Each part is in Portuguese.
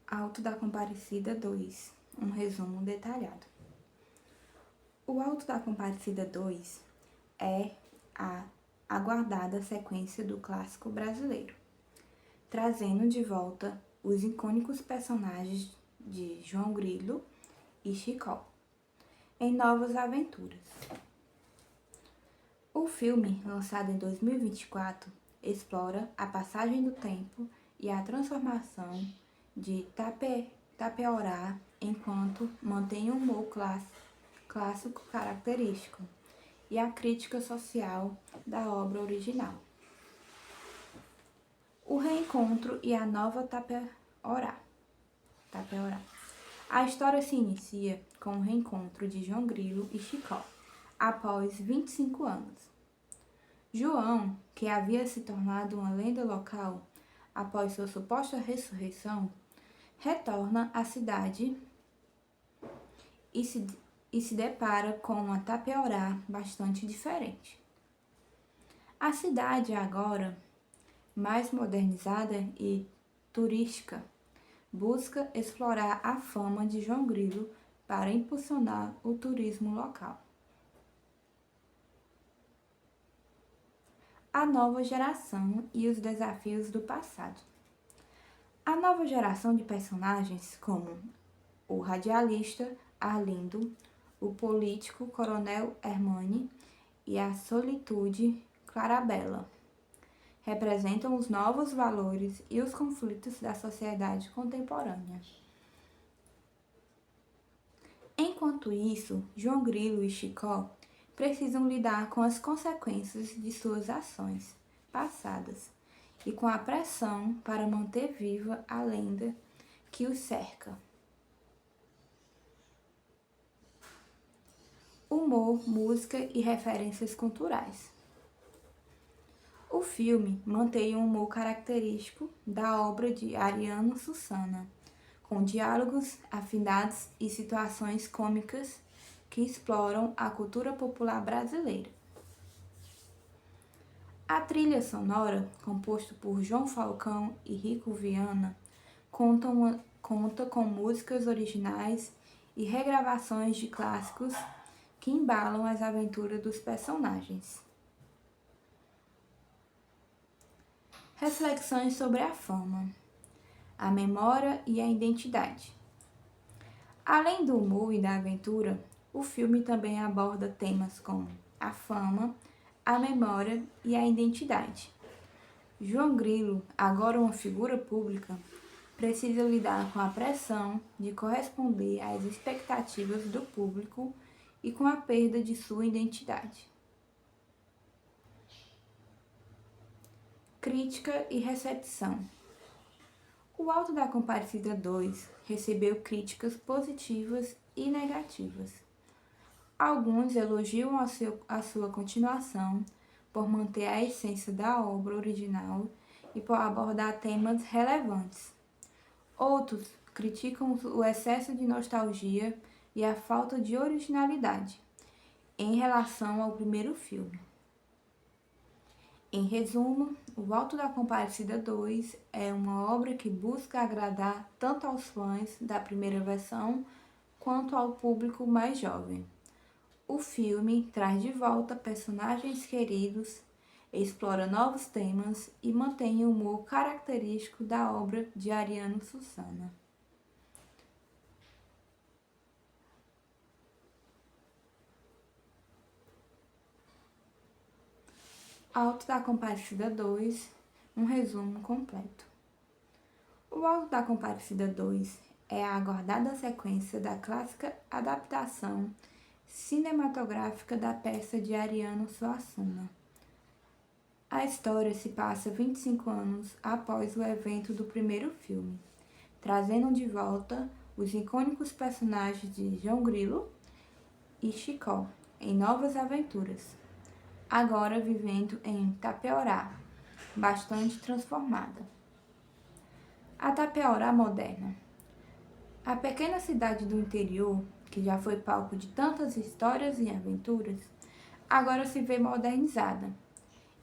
Auto da Comparecida 2, um resumo detalhado. O Auto da Comparecida 2 é a aguardada sequência do clássico brasileiro, trazendo de volta os icônicos personagens de João Grilo e Chicó em novas aventuras. O filme, lançado em 2024, explora a passagem do tempo e a transformação de Tapeorá enquanto mantém o humor clássico característico e a crítica social da obra original. O reencontro e a nova Tapeorá. A história se inicia com o reencontro de João Grilo e Chicó, após 25 anos. João, que havia se tornado uma lenda local após sua suposta ressurreição, retorna à cidade e se depara com uma Tapeorá bastante diferente. A cidade agora, mais modernizada e turística, busca explorar a fama de João Grilo para impulsionar o turismo local. A nova geração e os desafios do passado. A nova geração de personagens, como o radialista Arlindo, o político Coronel Hermani e a solitude Clarabella, representam os novos valores e os conflitos da sociedade contemporânea. Enquanto isso, João Grilo e Chicó precisam lidar com as consequências de suas ações passadas e com a pressão para manter viva a lenda que os cerca. Humor, música e referências culturais. O filme mantém um humor característico da obra de Ariano Suassuna, com diálogos afinados e situações cômicas que exploram a cultura popular brasileira. A trilha sonora, composta por João Falcão e Rico Viana, conta com músicas originais e regravações de clássicos que embalam as aventuras dos personagens. Reflexões sobre a fama, a memória e a identidade. Além do humor e da aventura, o filme também aborda temas como a fama, a memória e a identidade. João Grilo, agora uma figura pública, precisa lidar com a pressão de corresponder às expectativas do público e com a perda de sua identidade. Crítica e recepção. O Auto da Comparecida 2 recebeu críticas positivas e negativas. Alguns elogiam a sua continuação por manter a essência da obra original e por abordar temas relevantes. Outros criticam o excesso de nostalgia e a falta de originalidade em relação ao primeiro filme. Em resumo, O Auto da Comparecida 2 é uma obra que busca agradar tanto aos fãs da primeira versão quanto ao público mais jovem. O filme traz de volta personagens queridos, explora novos temas e mantém o humor característico da obra de Ariano Suassuna. Auto da Comparecida 2, um resumo completo. O Auto da Comparecida 2 é a aguardada sequência da clássica adaptação cinematográfica da peça de Ariano Suassuna. A história se passa 25 anos após o evento do primeiro filme, trazendo de volta os icônicos personagens de João Grilo e Chicó em novas aventuras, agora vivendo em Tapeorá, bastante transformada. A Tapeorá moderna. A pequena cidade do interior, que já foi palco de tantas histórias e aventuras, agora se vê modernizada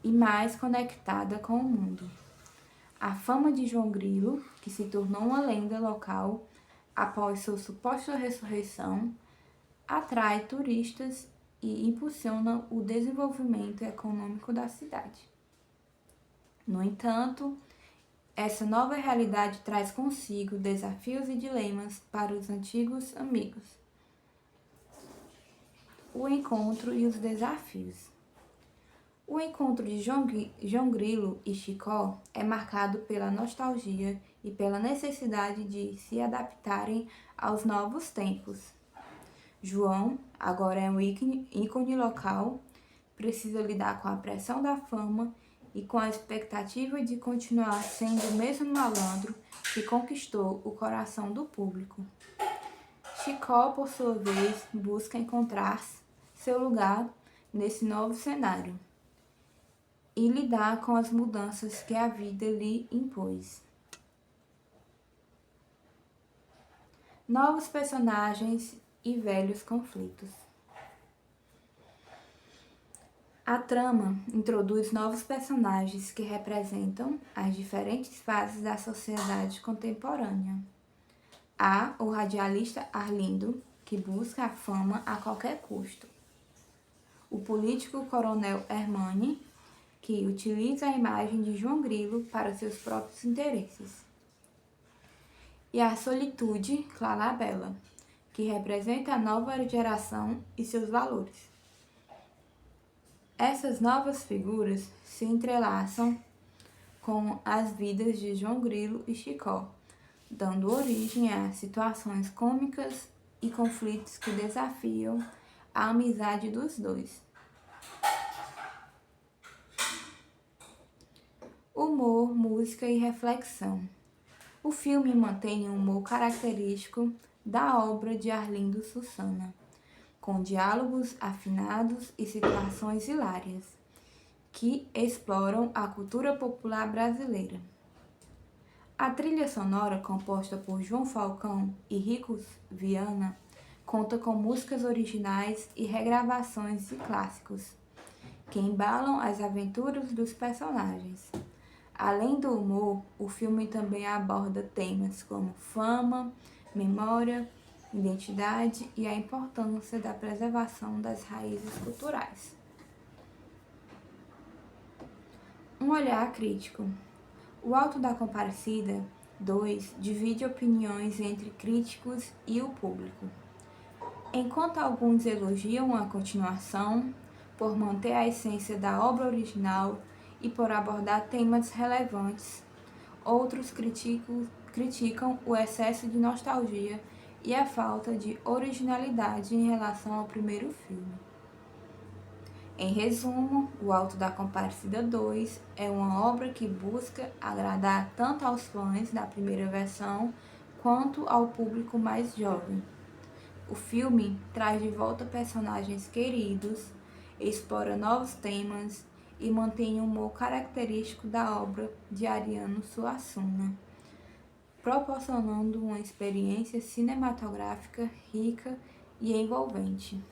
e mais conectada com o mundo. A fama de João Grilo, que se tornou uma lenda local após sua suposta ressurreição, atrai turistas e impulsiona o desenvolvimento econômico da cidade. No entanto, essa nova realidade traz consigo desafios e dilemas para os antigos amigos. O encontro e os desafios. O encontro de João Grilo e Chicó é marcado pela nostalgia e pela necessidade de se adaptarem aos novos tempos. João, agora é um ícone local, precisa lidar com a pressão da fama e com a expectativa de continuar sendo o mesmo malandro que conquistou o coração do público. Chicó, por sua vez, busca encontrar seu lugar nesse novo cenário e lidar com as mudanças que a vida lhe impôs. Novos personagens e velhos conflitos. A trama introduz novos personagens que representam as diferentes fases da sociedade contemporânea. Há o radialista Arlindo, que busca a fama a qualquer custo. O político coronel Hernani, que utiliza a imagem de João Grilo para seus próprios interesses. E a solitude Clarabella, que representa a nova geração e seus valores. Essas novas figuras se entrelaçam com as vidas de João Grilo e Chicó, dando origem a situações cômicas e conflitos que desafiam a amizade dos dois. Humor, música e reflexão. O filme mantém um humor característico da obra de Arlindo Sussana, com diálogos afinados e situações hilárias, que exploram a cultura popular brasileira. A trilha sonora, composta por João Falcão e Ricos Viana, conta com músicas originais e regravações de clássicos, que embalam as aventuras dos personagens. Além do humor, o filme também aborda temas como fama, memória, identidade e a importância da preservação das raízes culturais. Um olhar crítico. O Auto da Compadecida 2 divide opiniões entre críticos e o público. Enquanto alguns elogiam a continuação por manter a essência da obra original e por abordar temas relevantes, outros criticam o excesso de nostalgia e a falta de originalidade em relação ao primeiro filme. Em resumo, O Auto da Compadecida 2 é uma obra que busca agradar tanto aos fãs da primeira versão quanto ao público mais jovem. O filme traz de volta personagens queridos, explora novos temas e mantém o humor característico da obra de Ariano Suassuna, proporcionando uma experiência cinematográfica rica e envolvente.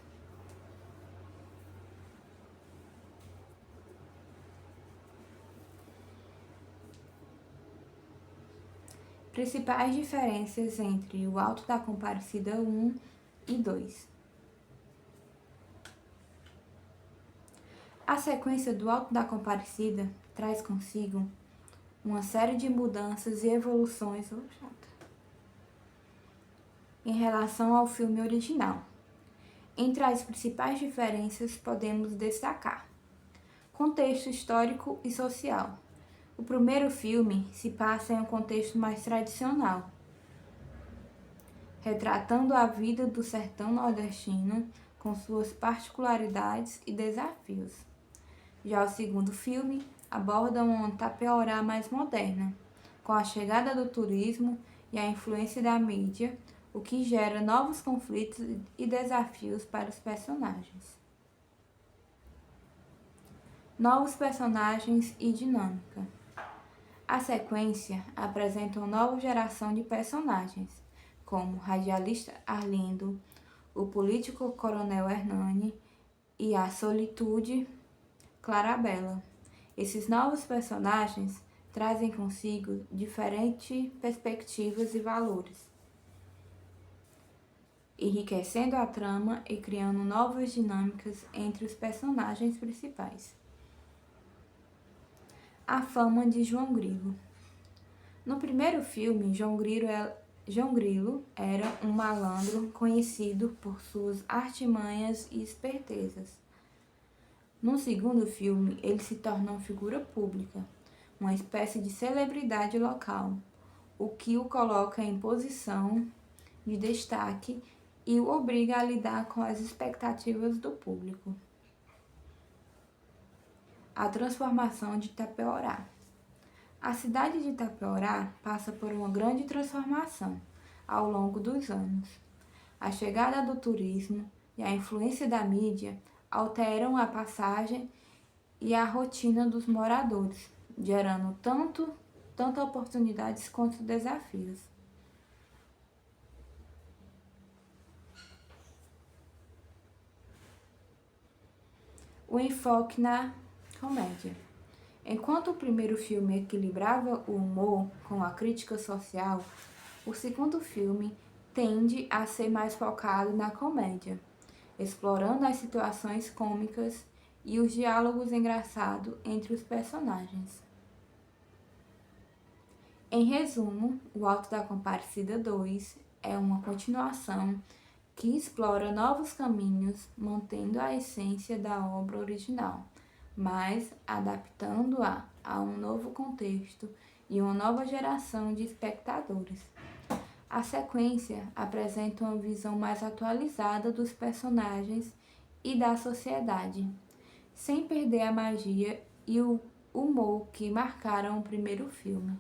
Principais diferenças entre O Auto da Compadecida 1 e 2. A sequência do Auto da Compadecida traz consigo uma série de mudanças e evoluções em relação ao filme original. Entre as principais diferenças podemos destacar: contexto histórico e social. O primeiro filme se passa em um contexto mais tradicional, retratando a vida do sertão nordestino com suas particularidades e desafios. Já o segundo filme aborda uma Tapeuará mais moderna, com a chegada do turismo e a influência da mídia, o que gera novos conflitos e desafios para os personagens. Novos personagens e dinâmica. A sequência apresenta uma nova geração de personagens, como o radialista Arlindo, o político coronel Hernani e a solitude Clarabella. Esses novos personagens trazem consigo diferentes perspectivas e valores, enriquecendo a trama e criando novas dinâmicas entre os personagens principais. A fama de João Grilo. No primeiro filme, João Grilo era um malandro conhecido por suas artimanhas e espertezas. No segundo filme, ele se torna uma figura pública, uma espécie de celebridade local, o que o coloca em posição de destaque e o obriga a lidar com as expectativas do público. A transformação de Itapeorá. A cidade de Itapeorá passa por uma grande transformação ao longo dos anos. A chegada do turismo e a influência da mídia alteram a passagem e a rotina dos moradores, gerando tanto oportunidades quanto desafios. O enfoque na comédia. Enquanto o primeiro filme equilibrava o humor com a crítica social, o segundo filme tende a ser mais focado na comédia, explorando as situações cômicas e os diálogos engraçados entre os personagens. Em resumo, O Alto da Compadecida 2 é uma continuação que explora novos caminhos, mantendo a essência da obra original, mas adaptando-a a um novo contexto e uma nova geração de espectadores. A sequência apresenta uma visão mais atualizada dos personagens e da sociedade, sem perder a magia e o humor que marcaram o primeiro filme.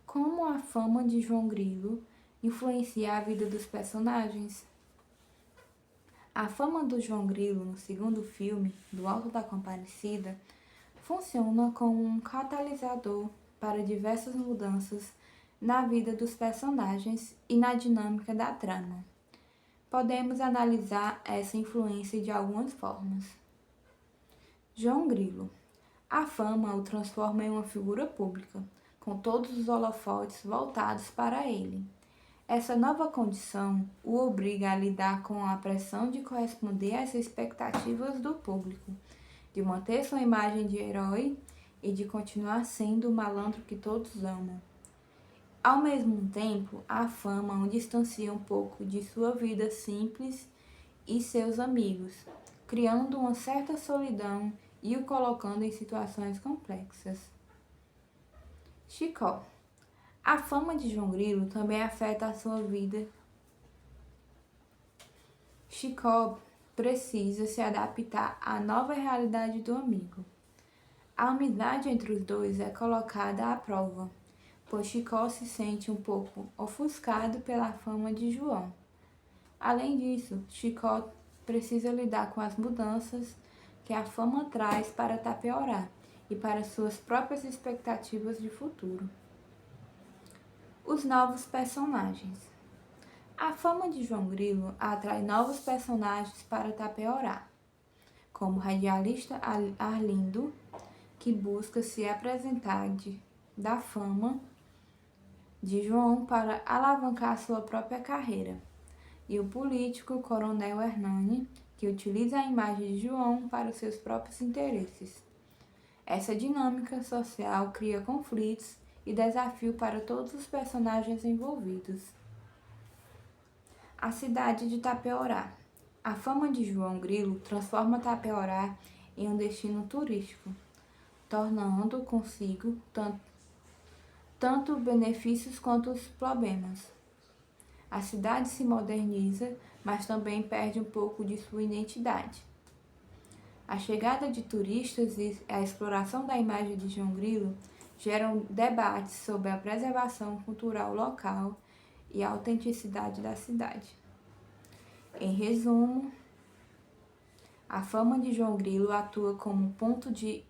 Como a fama de João Grilo influencia a vida dos personagens? A fama do João Grilo no segundo filme, Do Alto da Compadecida, funciona como um catalisador para diversas mudanças na vida dos personagens e na dinâmica da trama. Podemos analisar essa influência de algumas formas. João Grilo. A fama o transforma em uma figura pública, com todos os holofotes voltados para ele. Essa nova condição o obriga a lidar com a pressão de corresponder às expectativas do público, de manter sua imagem de herói e de continuar sendo o malandro que todos amam. Ao mesmo tempo, a fama o distancia um pouco de sua vida simples e seus amigos, criando uma certa solidão e o colocando em situações complexas. Chicó. A fama de João Grilo também afeta a sua vida. Chicó precisa se adaptar à nova realidade do amigo. A amizade entre os dois é colocada à prova, pois Chicó se sente um pouco ofuscado pela fama de João. Além disso, Chicó precisa lidar com as mudanças que a fama traz para Itapeorá e para suas próprias expectativas de futuro. Os novos personagens. A fama de João Grilo atrai novos personagens para Itapeorá, como o radialista Arlindo, que busca se apresentar da fama de João para alavancar sua própria carreira, e o político Coronel Hernani, que utiliza a imagem de João para os seus próprios interesses. Essa dinâmica social cria conflitos e desafio para todos os personagens envolvidos. A cidade de Itapeorá. A fama de João Grilo transforma Itapeorá em um destino turístico, tornando consigo tanto benefícios quanto os problemas. A cidade se moderniza, mas também perde um pouco de sua identidade. A chegada de turistas e a exploração da imagem de João Grilo geram debates sobre a preservação cultural local e a autenticidade da cidade. Em resumo, a fama de João Grilo atua como um ponto de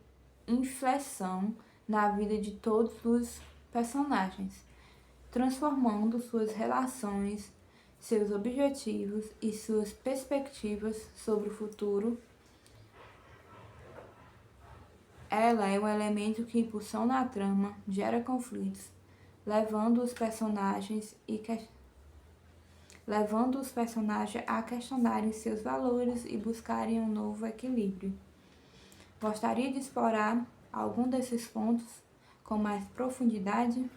inflexão na vida de todos os personagens, transformando suas relações seus objetivos e suas perspectivas sobre o futuro. Ela é um elemento que impulsiona a trama, gera conflitos, levando os personagens a questionarem seus valores e buscarem um novo equilíbrio. Gostaria de explorar algum desses pontos com mais profundidade?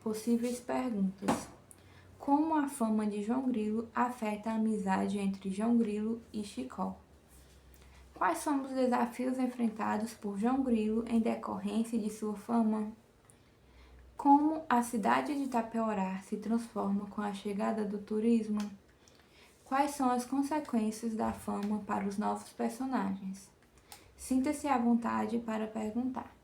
Possíveis perguntas. Como a fama de João Grilo afeta a amizade entre João Grilo e Chicó? Quais são os desafios enfrentados por João Grilo em decorrência de sua fama? Como a cidade de Itapeorá se transforma com a chegada do turismo? Quais são as consequências da fama para os novos personagens? Sinta-se à vontade para perguntar.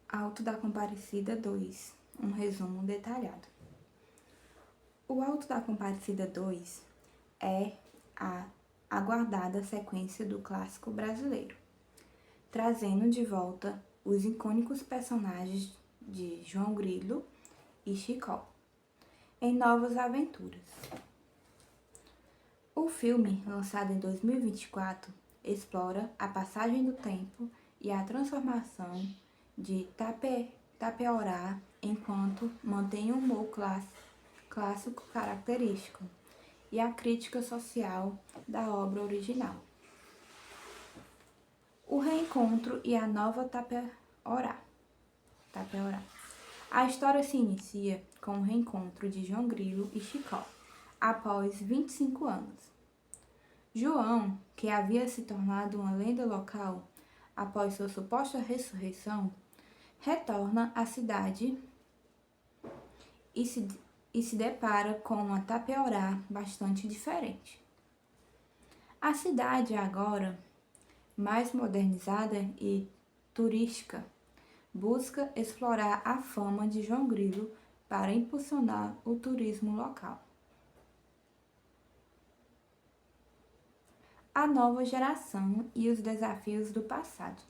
Auto da Comparecida 2. Um resumo detalhado. O Auto da Comparecida 2 é a aguardada sequência do clássico brasileiro, trazendo de volta os icônicos personagens de João Grilo e Chicó em novas aventuras. O filme, lançado em 2024, explora a passagem do tempo e a transformação de Itapeorá enquanto mantém um humor clássico característico e a crítica social da obra original. O reencontro e a nova Itapeorá. A história se inicia com o reencontro de João Grilo e Chicó, após 25 anos. João, que havia se tornado uma lenda local após sua suposta ressurreição, retorna à cidade e se depara com uma Itapeorá bastante diferente. A cidade agora, mais modernizada e turística, busca explorar a fama de João Grilo para impulsionar o turismo local. A nova geração e os desafios do passado.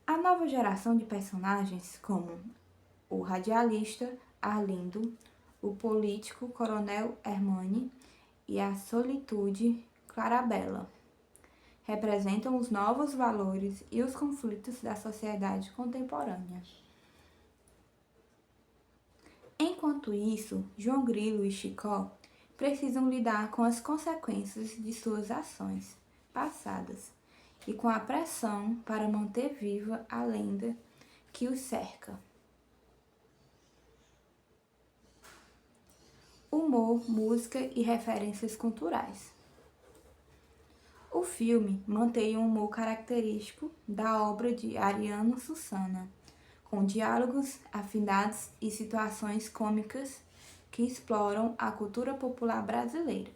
A nova geração de personagens, como o radialista Arlindo, o político Coronel Hermani e a solitude Clarabella, representam os novos valores e os conflitos da sociedade contemporânea. Enquanto isso, João Grilo e Chicó precisam lidar com as consequências de suas ações passadas e com a pressão para manter viva a lenda que os cerca. Humor, música e referências culturais. O filme mantém um humor característico da obra de Ariano Suassuna, com diálogos afinados e situações cômicas que exploram a cultura popular brasileira.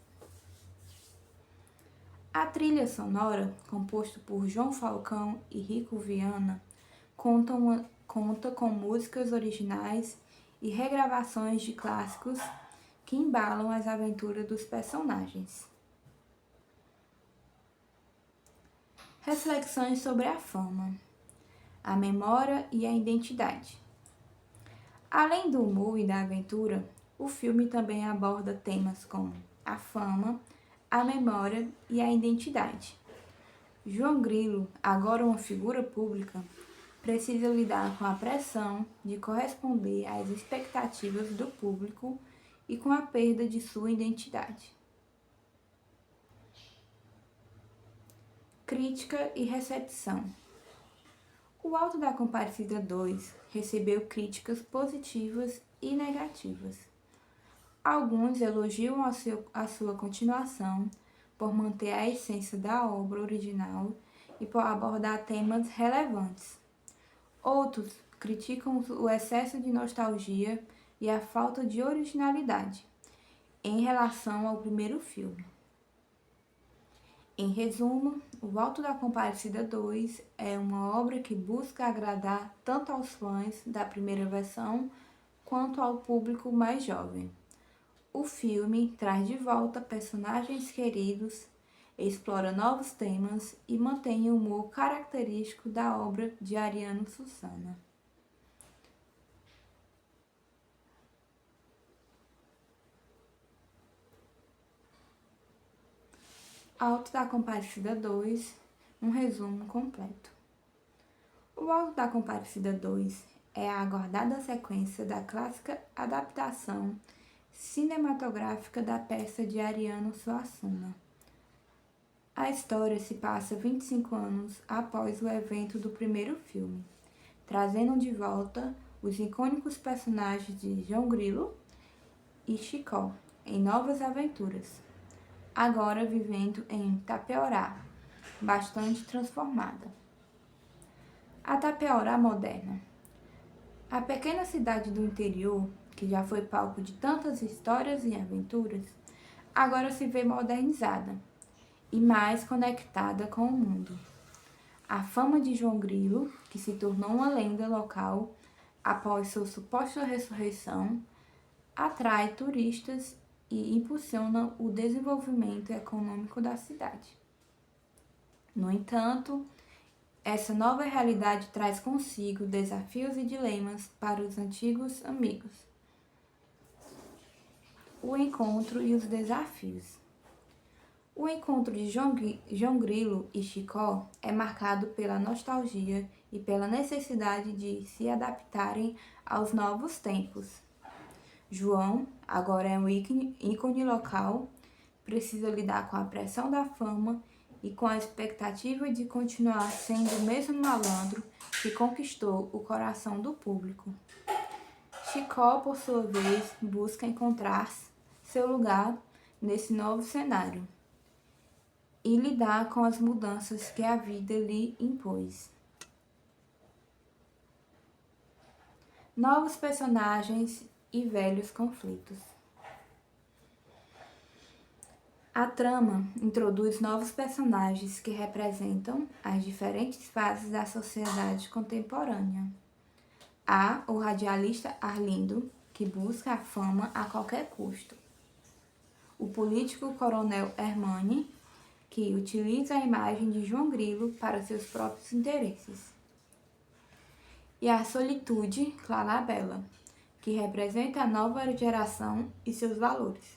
A trilha sonora, composta por João Falcão e Rico Viana, conta com músicas originais e regravações de clássicos que embalam as aventuras dos personagens. Reflexões sobre a fama, a memória e a identidade. Além do humor e da aventura, o filme também aborda temas como a fama, a memória e a identidade. João Grilo, agora uma figura pública, precisa lidar com a pressão de corresponder às expectativas do público e com a perda de sua identidade. Crítica e recepção. O Auto da Comparecida 2 recebeu críticas positivas e negativas. Alguns elogiam a sua continuação por manter a essência da obra original e por abordar temas relevantes. Outros criticam o excesso de nostalgia e a falta de originalidade em relação ao primeiro filme. Em resumo, O Auto da Comparecida 2 é uma obra que busca agradar tanto aos fãs da primeira versão quanto ao público mais jovem. O filme traz de volta personagens queridos, explora novos temas e mantém o humor característico da obra de Ariano Suassuna. Auto da Compadecida 2, um resumo completo. O Auto da Compadecida 2 é a aguardada sequência da clássica adaptação cinematográfica da peça de Ariano Suassuna. A história se passa 25 anos após o evento do primeiro filme, trazendo de volta os icônicos personagens de João Grilo e Chicó em novas aventuras, agora vivendo em Tapeorá, bastante transformada. A Tapeorá moderna. A pequena cidade do interior, que já foi palco de tantas histórias e aventuras, agora se vê modernizada e mais conectada com o mundo. A fama de João Grilo, que se tornou uma lenda local após sua suposta ressurreição, atrai turistas e impulsiona o desenvolvimento econômico da cidade. No entanto, essa nova realidade traz consigo desafios e dilemas para os antigos amigos. O encontro e os desafios. O encontro de João Grilo e Chicó é marcado pela nostalgia e pela necessidade de se adaptarem aos novos tempos. João, agora é um ícone local, precisa lidar com a pressão da fama e com a expectativa de continuar sendo o mesmo malandro que conquistou o coração do público. Chicó, por sua vez, busca encontrar seu lugar nesse novo cenário e lidar com as mudanças que a vida lhe impôs. Novos personagens e velhos conflitos. A trama introduz novos personagens que representam as diferentes fases da sociedade contemporânea. Há o radialista Arlindo, que busca a fama a qualquer custo. O político coronel Hermani, que utiliza a imagem de João Grilo para seus próprios interesses. E a solitude Clarabella, que representa a nova geração e seus valores.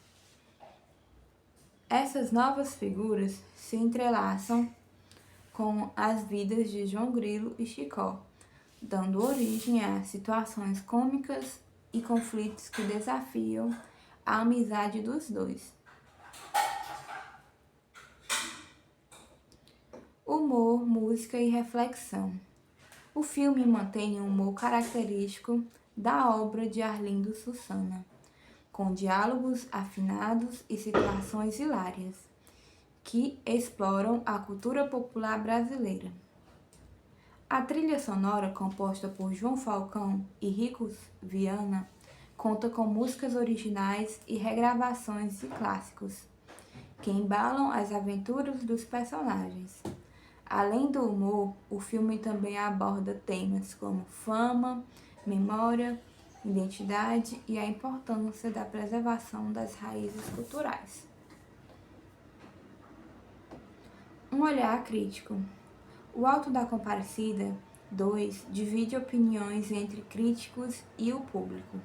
Essas novas figuras se entrelaçam com as vidas de João Grilo e Chicó, dando origem a situações cômicas e conflitos que desafiam a amizade dos dois. Humor, música e reflexão. O filme mantém um humor característico da obra de Arlindo Suassuna, com diálogos afinados e situações hilárias, que exploram a cultura popular brasileira. A trilha sonora, composta por João Falcão e Ricos Viana, conta com músicas originais e regravações de clássicos, que embalam as aventuras dos personagens. Além do humor, o filme também aborda temas como fama, memória, identidade e a importância da preservação das raízes culturais. Um olhar crítico. O Auto da Compadecida 2 divide opiniões entre críticos e o público.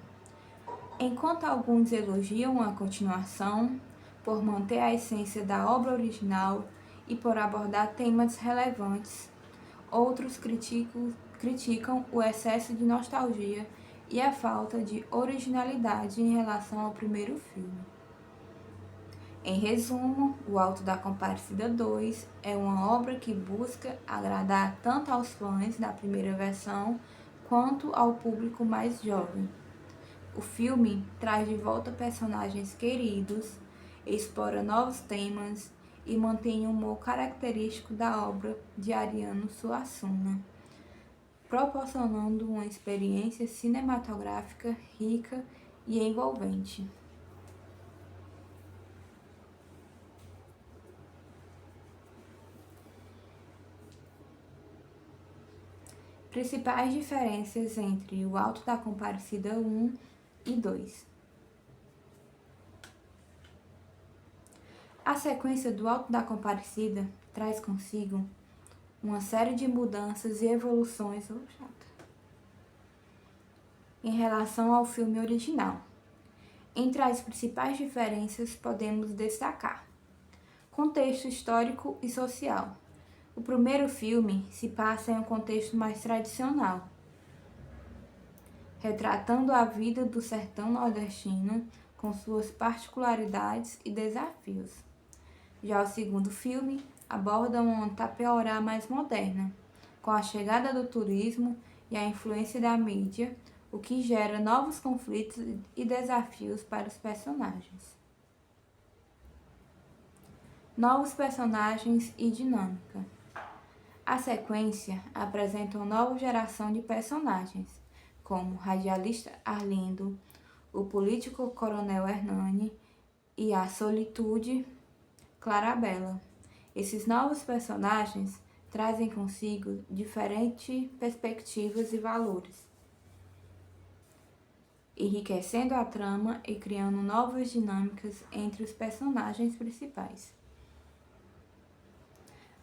Enquanto alguns elogiam a continuação por manter a essência da obra original e por abordar temas relevantes, outros criticam o excesso de nostalgia e a falta de originalidade em relação ao primeiro filme. Em resumo, O Auto da Compadecida 2 é uma obra que busca agradar tanto aos fãs da primeira versão quanto ao público mais jovem. O filme traz de volta personagens queridos, explora novos temas e mantém o humor característico da obra de Ariano Suassuna, proporcionando uma experiência cinematográfica rica e envolvente. Principais diferenças entre O Auto da Compadecida 1 e 2. A A sequência do Alto da Compadecida traz consigo uma série de mudanças e evoluções em relação ao filme original. Entre as principais diferenças podemos destacar: contexto histórico e social. O primeiro filme se passa em um contexto mais tradicional, retratando a vida do sertão nordestino com suas particularidades e desafios. Já o segundo filme aborda uma Tapeuará mais moderna, com a chegada do turismo e a influência da mídia, o que gera novos conflitos e desafios para os personagens. Novos personagens e dinâmica. A sequência apresenta uma nova geração de personagens, como o radialista Arlindo, o político Coronel Hernani e a solitude Clarabella. Esses novos personagens trazem consigo diferentes perspectivas e valores, enriquecendo a trama e criando novas dinâmicas entre os personagens principais.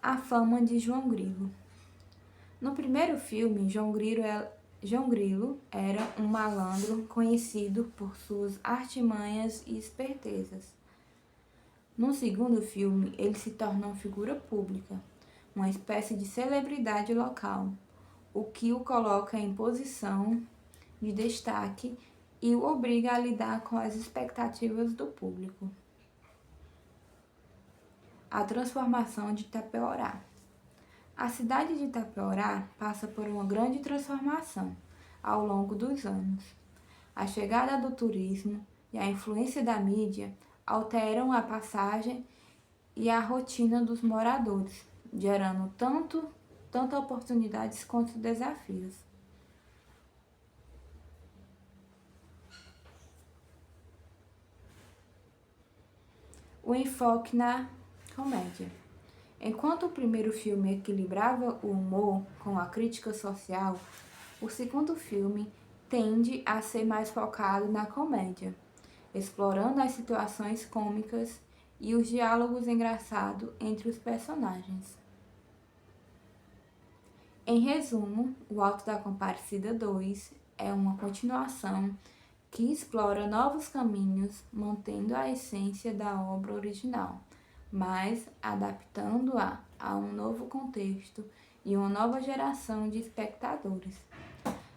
A fama de João Grilo. No primeiro filme, João Grilo era um malandro conhecido por suas artimanhas e espertezas. No segundo filme, ele se torna uma figura pública, uma espécie de celebridade local, o que o coloca em posição de destaque e o obriga a lidar com as expectativas do público. A transformação de Tapeuará. A cidade de Tapeuará passa por uma grande transformação ao longo dos anos. A chegada do turismo e a influência da mídia alteram a passagem e a rotina dos moradores, gerando tanto oportunidades quanto desafios. O enfoque na comédia. Enquanto o primeiro filme equilibrava o humor com a crítica social, o segundo filme tende a ser mais focado na comédia, explorando as situações cômicas e os diálogos engraçados entre os personagens. Em resumo, O Alto da Compadecida 2 é uma continuação que explora novos caminhos, mantendo a essência da obra original, mas adaptando-a a um novo contexto e uma nova geração de espectadores.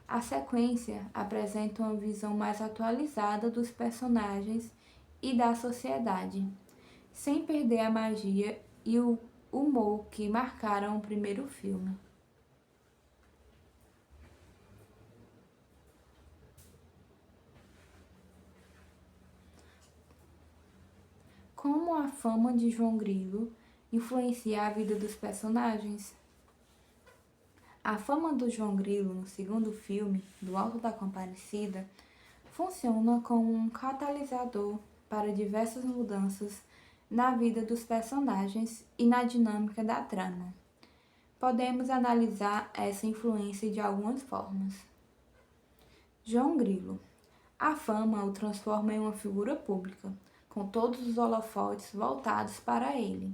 A sequência apresenta uma visão mais atualizada dos personagens e da sociedade, sem perder a magia e o humor que marcaram o primeiro filme. Como a fama de João Grilo influencia a vida dos personagens? A fama do João Grilo no segundo filme, do Alto da Compadecida, funciona como um catalisador para diversas mudanças na vida dos personagens e na dinâmica da trama. Podemos analisar essa influência de algumas formas. João Grilo. A fama o transforma em uma figura pública, com todos os holofotes voltados para ele.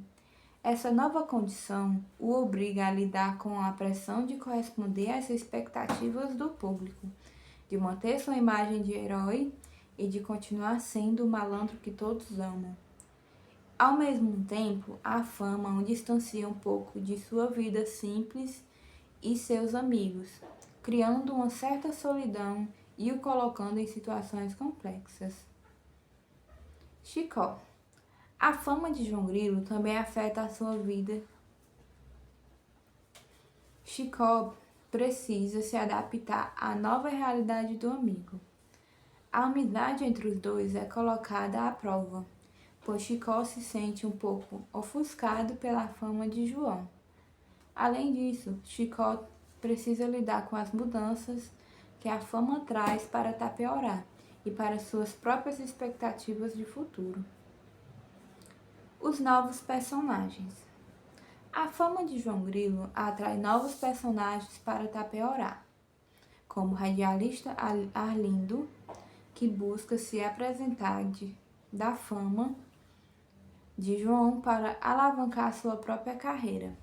Essa nova condição o obriga a lidar com a pressão de corresponder às expectativas do público, de manter sua imagem de herói e de continuar sendo o malandro que todos amam. Ao mesmo tempo, a fama o distancia um pouco de sua vida simples e seus amigos, criando uma certa solidão e o colocando em situações complexas. Chicó. A fama de João Grilo também afeta a sua vida. Chicó precisa se adaptar à nova realidade do amigo. A amizade entre os dois é colocada à prova, pois Chicó se sente um pouco ofuscado pela fama de João. Além disso, Chicó precisa lidar com as mudanças que a fama traz para Tapeuará e para suas próprias expectativas de futuro. Os novos personagens. A fama de João Grilo atrai novos personagens para Tapeuará, como o radialista Arlindo, que busca se apresentar da fama de João para alavancar sua própria carreira,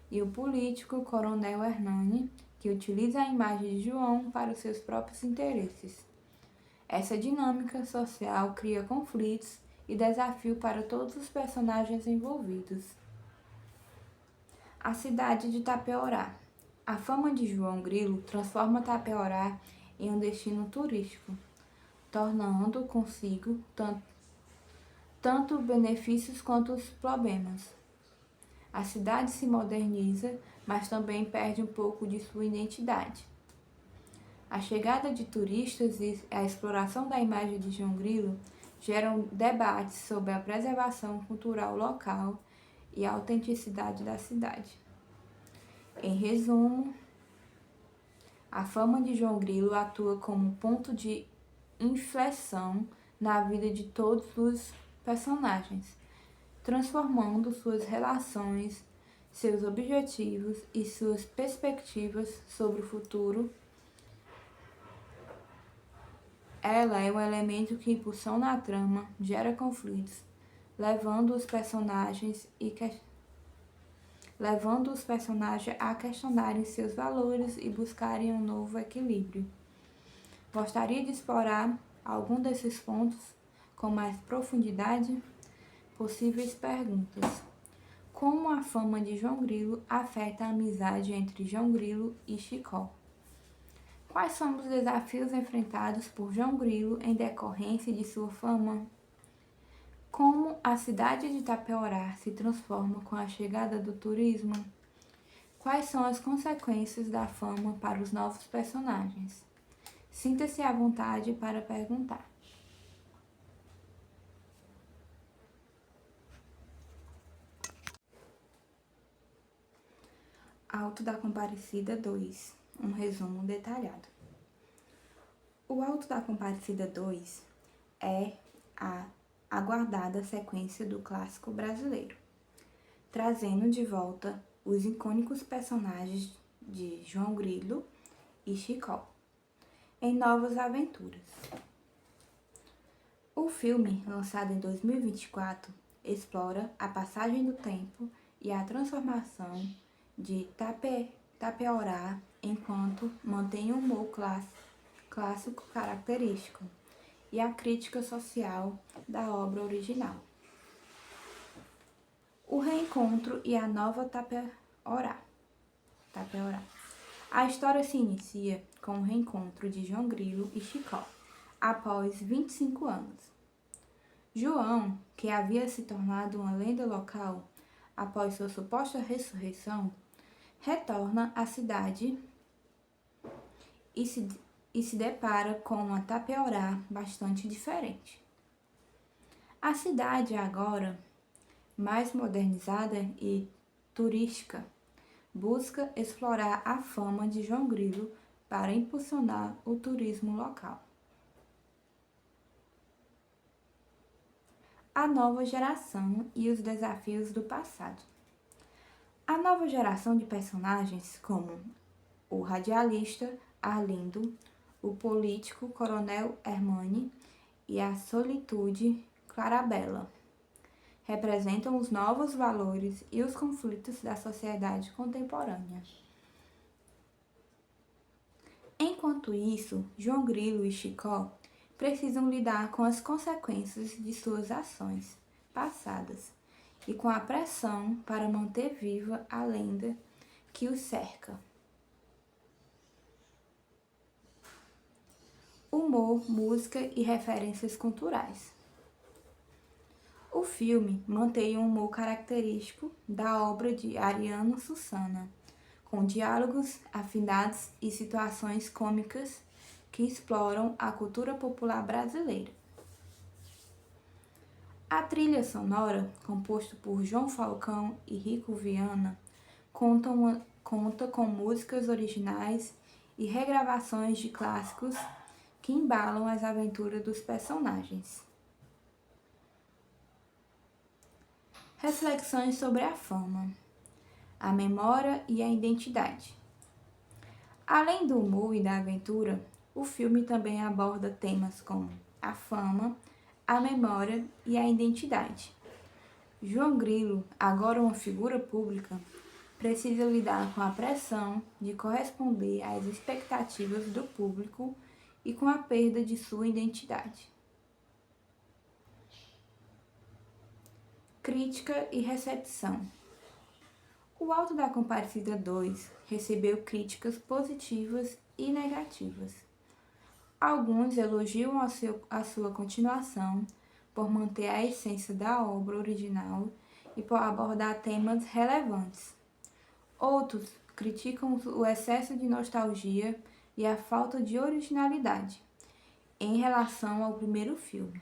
e o político Coronel Hernani, que utiliza a imagem de João para os seus próprios interesses. Essa dinâmica social cria conflitos e desafio para todos os personagens envolvidos. A cidade de Tapeorá. A fama de João Grilo transforma Tapeorá em um destino turístico, tornando consigo tanto benefícios quanto os problemas. A cidade se moderniza, mas também perde um pouco de sua identidade. A chegada de turistas e a exploração da imagem de João Grilo geram debates sobre a preservação cultural local e a autenticidade da cidade. Em resumo, a fama de João Grilo atua como ponto de inflexão na vida de todos os personagens, transformando suas relações, seus objetivos e suas perspectivas sobre o futuro. Ela é um elemento que impulsiona a trama, gera conflitos, levando os personagens a questionarem seus valores e buscarem um novo equilíbrio. Gostaria de explorar algum desses pontos com mais profundidade? Possíveis perguntas. Como a fama de João Grilo afeta a amizade entre João Grilo e Chicó? Quais são os desafios enfrentados por João Grilo em decorrência de sua fama? Como a cidade de Tapeorá se transforma com a chegada do turismo? Quais são as consequências da fama para os novos personagens? Sinta-se à vontade para perguntar. Alto da Comparecida 2. Um resumo detalhado. O Alto da Comparecida 2 é a aguardada sequência do clássico brasileiro, trazendo de volta os icônicos personagens de João Grilo e Chicó em novas aventuras. O filme, lançado em 2024, explora a passagem do tempo e a transformação de Tapeorá enquanto mantém o humor clássico característico e a crítica social da obra original. O reencontro e a nova Tapeorá. A história se inicia com o reencontro de João Grilo e Chicó, após 25 anos. João, que havia se tornado uma lenda local após sua suposta ressurreição, retorna à cidade e se depara com uma Tapeorá bastante diferente. A cidade agora, mais modernizada e turística, busca explorar a fama de João Grilo para impulsionar o turismo local. A nova geração e os desafios do passado. A nova geração de personagens, como o radialista Arlindo, o político Coronel Hernani e a solitude Clarabella, representam os novos valores e os conflitos da sociedade contemporânea. Enquanto isso, João Grilo e Chicó precisam lidar com as consequências de suas ações passadas e com a pressão para manter viva a lenda que os cerca. Humor, música e referências culturais. O filme mantém um humor característico da obra de Ariano Suassuna, com diálogos afinados e situações cômicas que exploram a cultura popular brasileira. A trilha sonora, composta por João Falcão e Rico Viana, conta com músicas originais e regravações de clássicos que embalam as aventuras dos personagens. Reflexões sobre a fama, a memória e a identidade. Além do humor e da aventura, o filme também aborda temas como a fama, a memória e a identidade. João Grilo, agora uma figura pública, precisa lidar com a pressão de corresponder às expectativas do público e com a perda de sua identidade. Crítica e recepção. O Auto da Compadecida 2 recebeu críticas positivas e negativas. Alguns elogiam a sua continuação por manter a essência da obra original e por abordar temas relevantes. Outros criticam o excesso de nostalgia e a falta de originalidade em relação ao primeiro filme.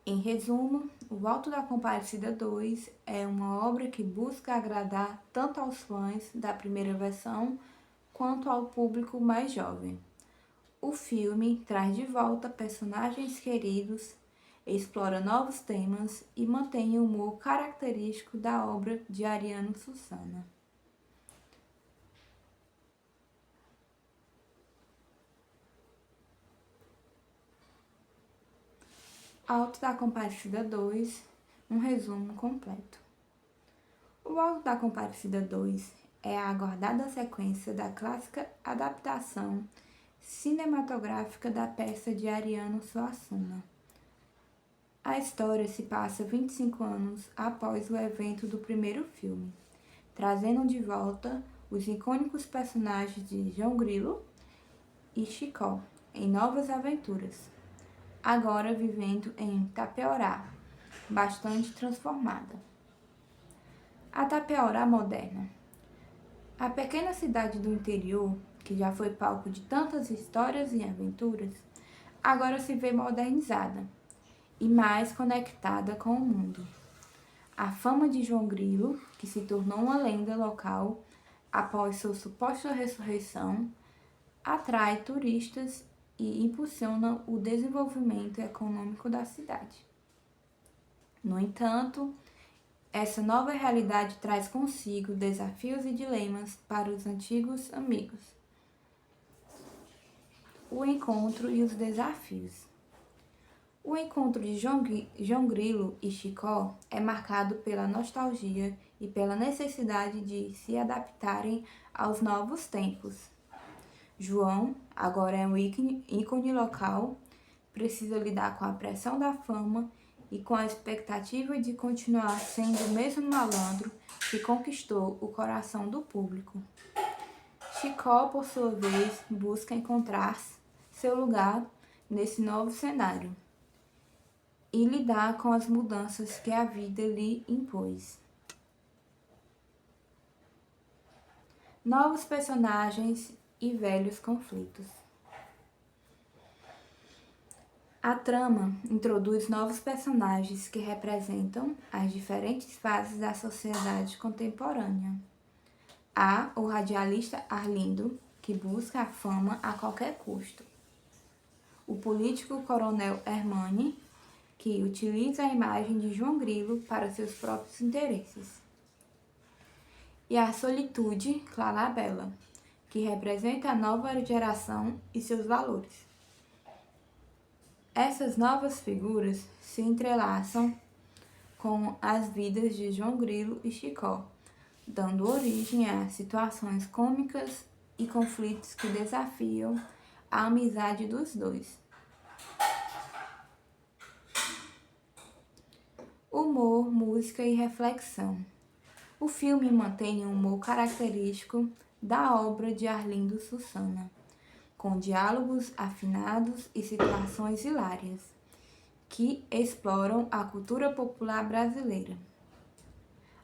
Em resumo, O Auto da Compadecida 2 é uma obra que busca agradar tanto aos fãs da primeira versão quanto ao público mais jovem. O filme traz de volta personagens queridos, explora novos temas e mantém o humor característico da obra de Ariano Suassuna. Auto da Compadecida 2, um resumo completo. O Auto da Compadecida 2 é a aguardada sequência da clássica adaptação cinematográfica da peça de Ariano Suassuna. A história se passa 25 anos após o evento do primeiro filme, trazendo de volta os icônicos personagens de João Grilo e Chicó em novas aventuras, agora vivendo em Tapeorá, bastante transformada. A Tapeorá moderna. A pequena cidade do interior, que já foi palco de tantas histórias e aventuras, agora se vê modernizada e mais conectada com o mundo. A fama de João Grilo, que se tornou uma lenda local após sua suposta ressurreição, atrai turistas e impulsiona o desenvolvimento econômico da cidade. No entanto, essa nova realidade traz consigo desafios e dilemas para os antigos amigos. O encontro e os desafios. O encontro de João Grilo e Chicó é marcado pela nostalgia e pela necessidade de se adaptarem aos novos tempos. João, agora é um ícone local, precisa lidar com a pressão da fama e com a expectativa de continuar sendo o mesmo malandro que conquistou o coração do público. Chicó, por sua vez, busca encontrar seu lugar nesse novo cenário e lidar com as mudanças que a vida lhe impôs. Novos personagens e velhos conflitos. A trama introduz novos personagens que representam as diferentes fases da sociedade contemporânea. Há o radialista Arlindo, que busca a fama a qualquer custo. O político coronel Hermani, que utiliza a imagem de João Grilo para seus próprios interesses. E a solitude Clarabella, que representa a nova geração e seus valores. Essas novas figuras se entrelaçam com as vidas de João Grilo e Chicó, dando origem a situações cômicas e conflitos que desafiam a amizade dos dois. Humor, música e reflexão. O filme mantém um humor característico da obra de Arlindo Suassuna, com diálogos afinados e situações hilárias, que exploram a cultura popular brasileira.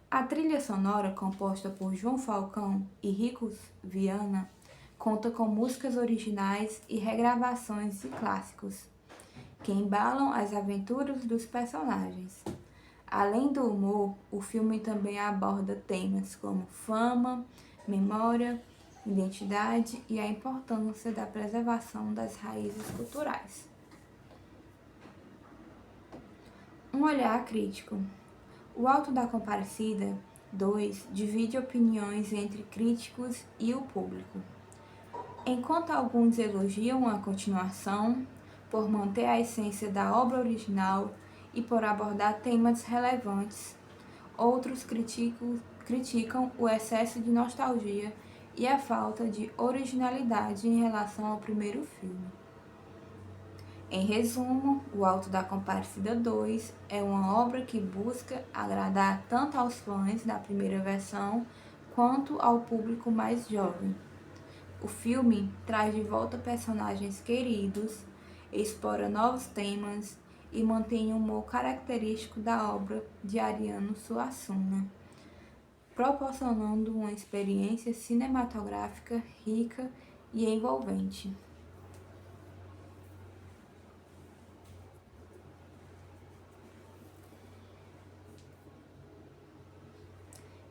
A trilha sonora, composta por João Falcão e Ricos Viana, conta com músicas originais e regravações de clássicos, que embalam as aventuras dos personagens. Além do humor, o filme também aborda temas como fama, memória, identidade e a importância da preservação das raízes culturais. Um olhar crítico. O Auto da Compadecida 2 divide opiniões entre críticos e o público. Enquanto alguns elogiam a continuação por manter a essência da obra original e por abordar temas relevantes. Outros criticam o excesso de nostalgia e a falta de originalidade em relação ao primeiro filme. Em resumo, O Alto da Compadecida 2 é uma obra que busca agradar tanto aos fãs da primeira versão quanto ao público mais jovem. O filme traz de volta personagens queridos, explora novos temas e mantém o humor característico da obra de Ariano Suassuna, proporcionando uma experiência cinematográfica rica e envolvente.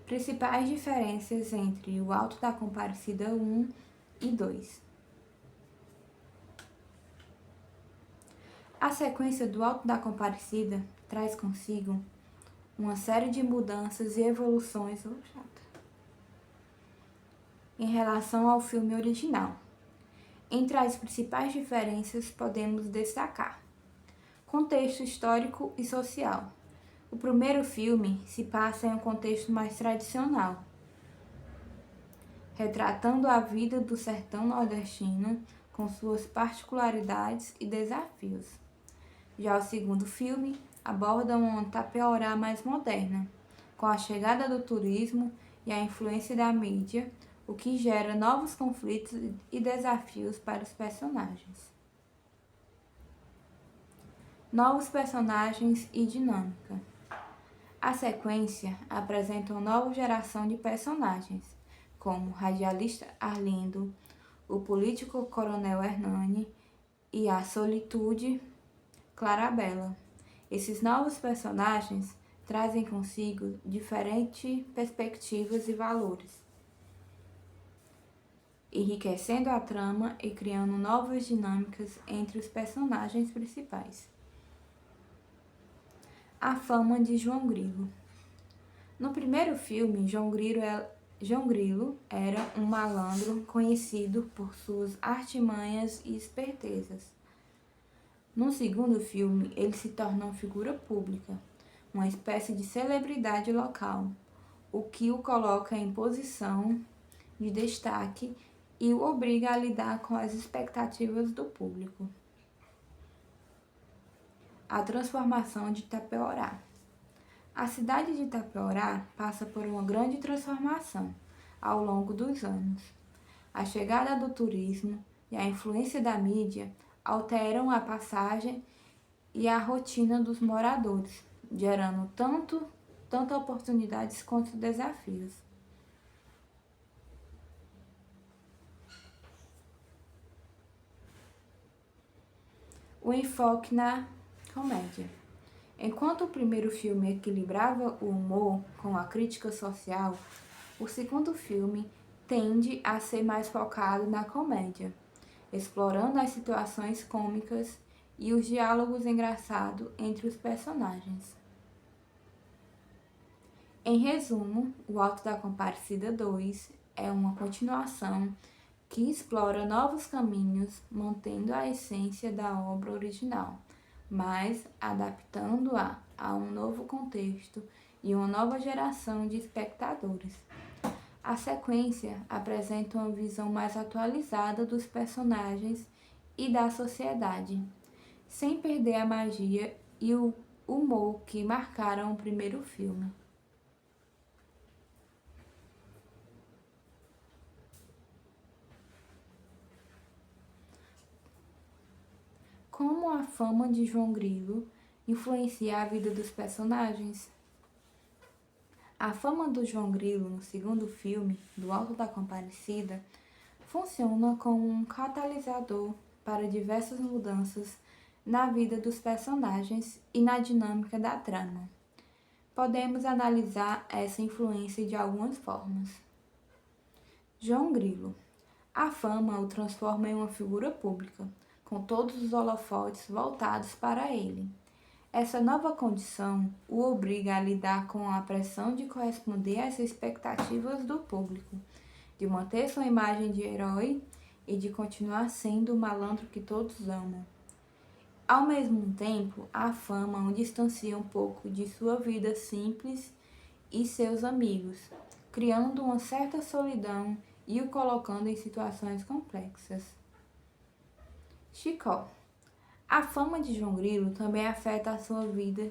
Principais diferenças entre O Alto da Compadecida 1 e 2. A sequência do Alto da Compadecida traz consigo uma série de mudanças e evoluções em relação ao filme original. Entre as principais diferenças podemos destacar: contexto histórico e social. O primeiro filme se passa em um contexto mais tradicional, retratando a vida do sertão nordestino com suas particularidades e desafios. Já o segundo filme aborda uma Tapeorá mais moderna, com a chegada do turismo e a influência da mídia, o que gera novos conflitos e desafios para os personagens. Novos personagens e dinâmica. A sequência apresenta uma nova geração de personagens, como o radialista Arlindo, o político Coronel Hernani e a solitude Clarabella. Esses novos personagens trazem consigo diferentes perspectivas e valores, enriquecendo a trama e criando novas dinâmicas entre os personagens principais. A fama de João Grilo. No primeiro filme, João Grilo era um malandro conhecido por suas artimanhas e espertezas. No segundo filme, ele se torna uma figura pública, uma espécie de celebridade local, o que o coloca em posição de destaque e o obriga a lidar com as expectativas do público. A transformação de Tapeorá. A cidade de Tapeorá passa por uma grande transformação ao longo dos anos. A chegada do turismo e a influência da mídia alteram a passagem e a rotina dos moradores, gerando tanto oportunidades quanto desafios. O enfoque na comédia. Enquanto o primeiro filme equilibrava o humor com a crítica social, o segundo filme tende a ser mais focado na comédia, explorando as situações cômicas e os diálogos engraçados entre os personagens. Em resumo, O Alto da Compadecida 2 é uma continuação que explora novos caminhos, mantendo a essência da obra original, mas adaptando-a a um novo contexto e uma nova geração de espectadores. A sequência apresenta uma visão mais atualizada dos personagens e da sociedade, sem perder a magia e o humor que marcaram o primeiro filme. Como a fama de João Grilo influencia a vida dos personagens? A fama do João Grilo no segundo filme, Do Alto da Compadecida, funciona como um catalisador para diversas mudanças na vida dos personagens e na dinâmica da trama. Podemos analisar essa influência de algumas formas. João Grilo. A fama o transforma em uma figura pública, com todos os holofotes voltados para ele. Essa nova condição o obriga a lidar com a pressão de corresponder às expectativas do público, de manter sua imagem de herói e de continuar sendo o malandro que todos amam. Ao mesmo tempo, a fama o distancia um pouco de sua vida simples e seus amigos, criando uma certa solidão e o colocando em situações complexas. Chicó. A fama de João Grilo também afeta a sua vida.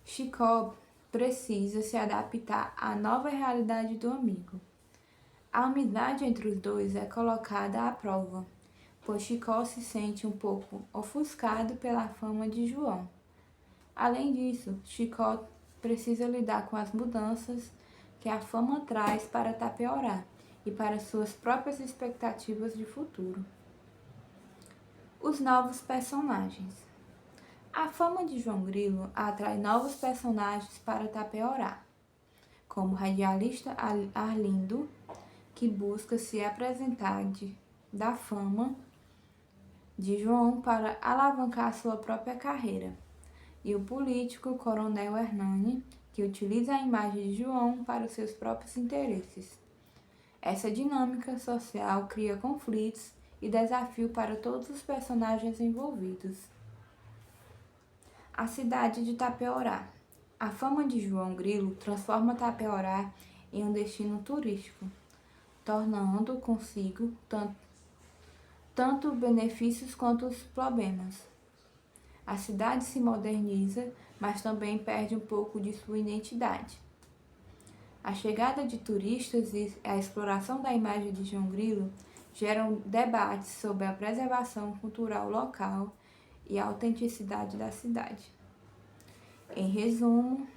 Chicó precisa se adaptar à nova realidade do amigo. A amizade entre os dois é colocada à prova, pois Chicó se sente um pouco ofuscado pela fama de João. Além disso, Chicó precisa lidar com as mudanças que a fama traz para Tapeorá e para suas próprias expectativas de futuro. Os novos personagens. A fama de João Grilo atrai novos personagens para Tapeorá, como o radialista Arlindo, que busca se apresentar da fama de João para alavancar sua própria carreira, e o político Coronel Hernani, que utiliza a imagem de João para os seus próprios interesses. Essa dinâmica social cria conflitos e desafio para todos os personagens envolvidos. A cidade de Tapeorá. A fama de João Grilo transforma Tapeorá em um destino turístico, tornando consigo tanto benefícios quanto os problemas. A cidade se moderniza, mas também perde um pouco de sua identidade. A chegada de turistas e a exploração da imagem de João Grilo geram debates sobre a preservação cultural local e a autenticidade da cidade. Em resumo,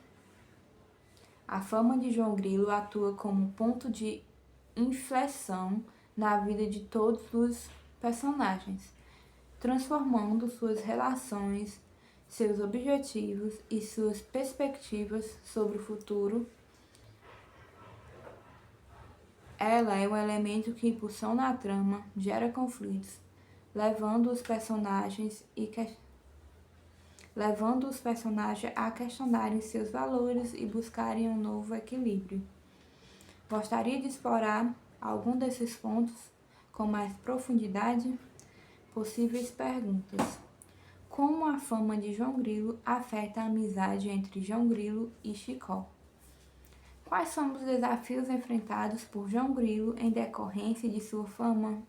a fama de João Grilo atua como ponto de inflexão na vida de todos os personagens, transformando suas relações, seus objetivos e suas perspectivas sobre o futuro. Ela é um elemento que impulsiona a trama, gera conflitos, levando os personagens a questionarem seus valores e buscarem um novo equilíbrio. Gostaria de explorar algum desses pontos com mais profundidade? Possíveis perguntas. Como a fama de João Grilo afeta a amizade entre João Grilo e Chicó? Quais são os desafios enfrentados por João Grilo em decorrência de sua fama?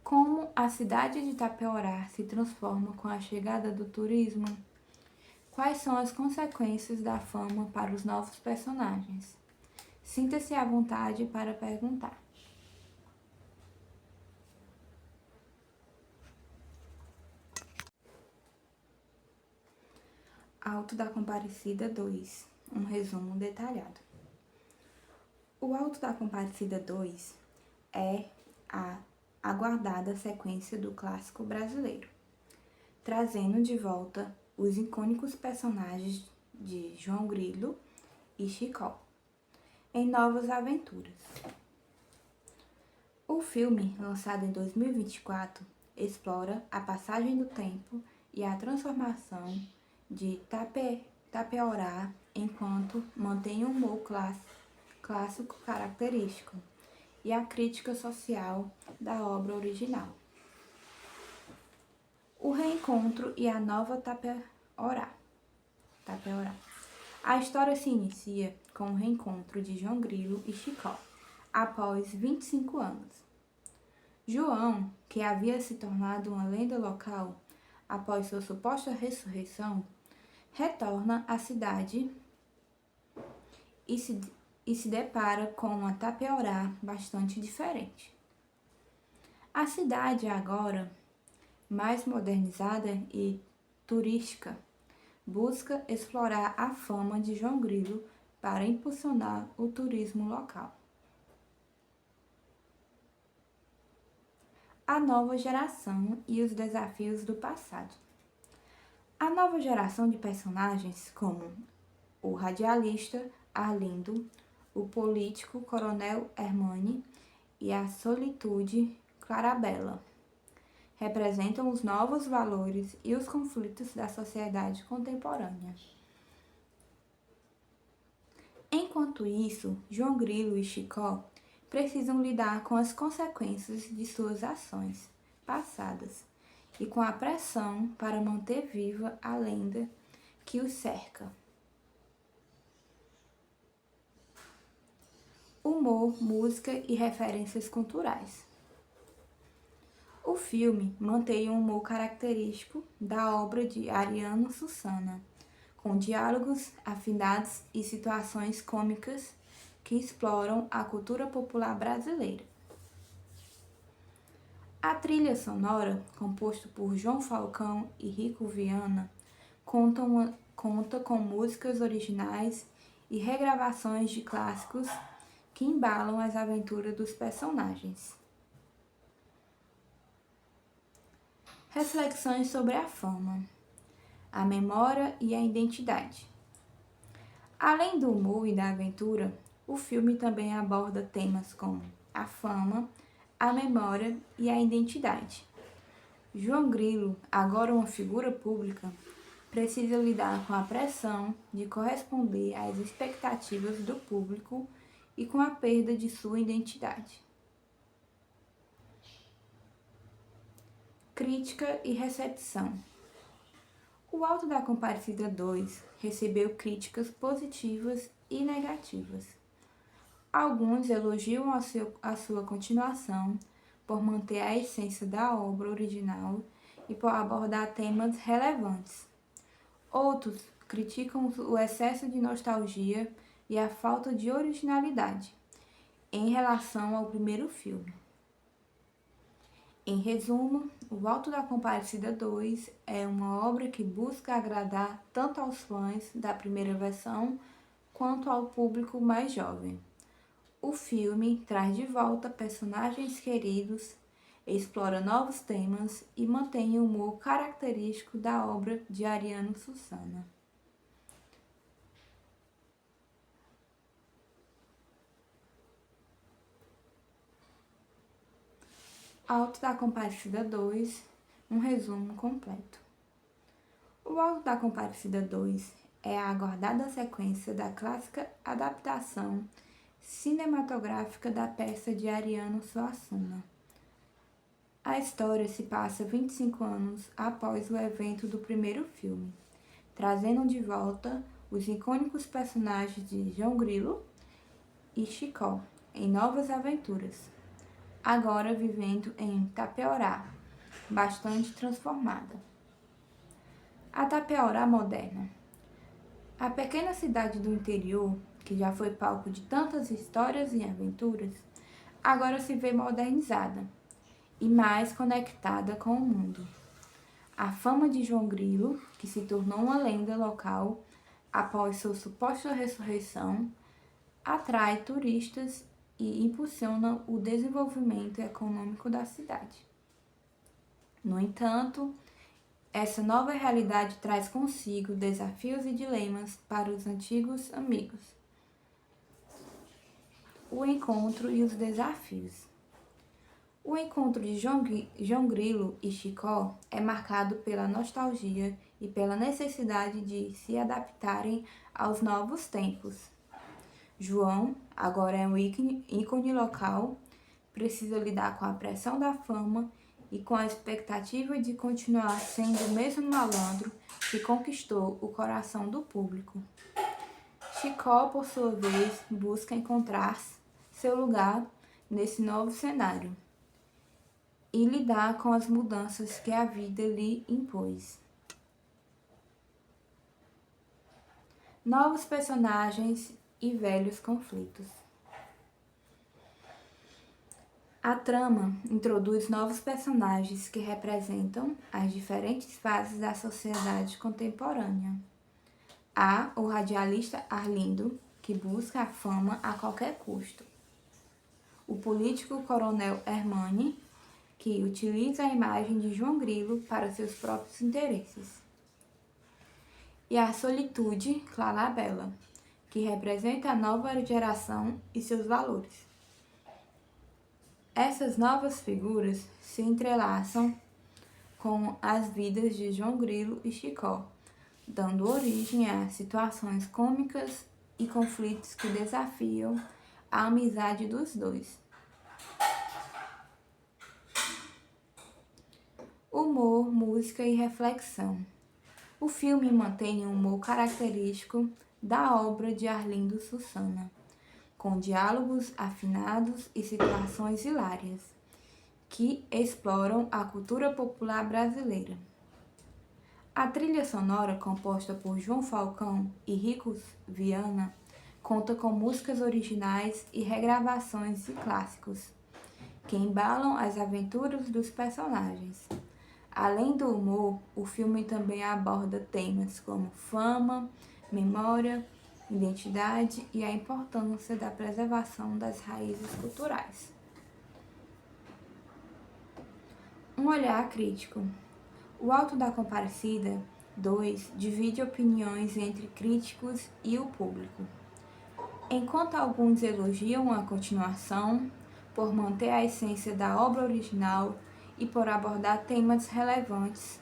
Como a cidade de Tapeorá se transforma com a chegada do turismo? Quais são as consequências da fama para os novos personagens? Sinta-se à vontade para perguntar. Auto da Comparecida 2. Um resumo detalhado. O Auto da Comparecida 2 é a aguardada sequência do clássico brasileiro, trazendo de volta os icônicos personagens de João Grilo e Chicó em novas aventuras. O filme, lançado em 2024, explora a passagem do tempo e a transformação de Tapeorá enquanto mantém o humor clássico característico e a crítica social da obra original. O reencontro e a nova Tapeorá. A história se inicia com o reencontro de João Grilo e Chicó, após 25 anos. João, que havia se tornado uma lenda local após sua suposta ressurreição, retorna à cidade e se depara com uma Tapeorá bastante diferente. A cidade agora, mais modernizada e turística, busca explorar a fama de João Grilo para impulsionar o turismo local. A nova geração e os desafios do passado. A nova geração de personagens, como o radialista Arlindo, o político Coronel Hernani e a solitude Clarabella, representam os novos valores e os conflitos da sociedade contemporânea. Enquanto isso, João Grilo e Chicó precisam lidar com as consequências de suas ações, passadas e com a pressão para manter viva a lenda que os cerca. Humor, música e referências culturais. O filme mantém um humor característico da obra de Ariano Susanna, com diálogos afinados e situações cômicas que exploram a cultura popular brasileira. A trilha sonora, composta por João Falcão e Rico Viana, conta com músicas originais e regravações de clássicos que embalam as aventuras dos personagens. Reflexões sobre a fama, a memória e a identidade. Além do humor e da aventura, o filme também aborda temas como a fama, a memória e a identidade. João Grilo, agora uma figura pública, precisa lidar com a pressão de corresponder às expectativas do público e com a perda de sua identidade. Crítica e recepção. O Auto da Compadecida 2 recebeu críticas positivas e negativas. Alguns elogiam a sua continuação por manter a essência da obra original e por abordar temas relevantes. Outros criticam o excesso de nostalgia e a falta de originalidade em relação ao primeiro filme. Em resumo, O Auto da Compadecida 2 é uma obra que busca agradar tanto aos fãs da primeira versão quanto ao público mais jovem. O filme traz de volta personagens queridos, explora novos temas e mantém o humor característico da obra de Ariano Susanna. Auto da Compadecida 2, um resumo completo. O Auto da Compadecida 2 é a aguardada sequência da clássica adaptação cinematográfica da peça de Ariano Suassuna. A história se passa 25 anos após o evento do primeiro filme, trazendo de volta os icônicos personagens de João Grilo e Chicó em novas aventuras, agora vivendo em Tapeorá, bastante transformada. A Tapeorá moderna. A pequena cidade do interior, que já foi palco de tantas histórias e aventuras, agora se vê modernizada e mais conectada com o mundo. A fama de João Grilo, que se tornou uma lenda local após sua suposta ressurreição, atrai turistas e impulsiona o desenvolvimento econômico da cidade. No entanto, essa nova realidade traz consigo desafios e dilemas para os antigos amigos. O encontro e os desafios. O encontro de João Grilo e Chicó é marcado pela nostalgia e pela necessidade de se adaptarem aos novos tempos. João, agora é um ícone local, precisa lidar com a pressão da fama e com a expectativa de continuar sendo o mesmo malandro que conquistou o coração do público. Chicó, por sua vez, busca encontrar seu lugar nesse novo cenário e lidar com as mudanças que a vida lhe impôs. Novos personagens e velhos conflitos. A trama introduz novos personagens que representam as diferentes fases da sociedade contemporânea. Há o radialista Arlindo, que busca a fama a qualquer custo. O político coronel Hermani, que utiliza a imagem de João Grilo para seus próprios interesses. E a solitude Clarabella, que representa a nova geração e seus valores. Essas novas figuras se entrelaçam com as vidas de João Grilo e Chicó, dando origem a situações cômicas e conflitos que desafiam a amizade dos dois. humor, música e reflexão. O filme mantém o humor característico da obra de Arlindo Sussana, com diálogos afinados e situações hilárias, que exploram a cultura popular brasileira. A trilha sonora, composta por João Falcão e Ricos Viana, conta com músicas originais e regravações de clássicos, que embalam as aventuras dos personagens. Além do humor, o filme também aborda temas como fama, memória, identidade e a importância da preservação das raízes culturais. Um olhar crítico. O Alto da Compadecida 2 divide opiniões entre críticos e o público. Enquanto alguns elogiam a continuação por manter a essência da obra original e por abordar temas relevantes,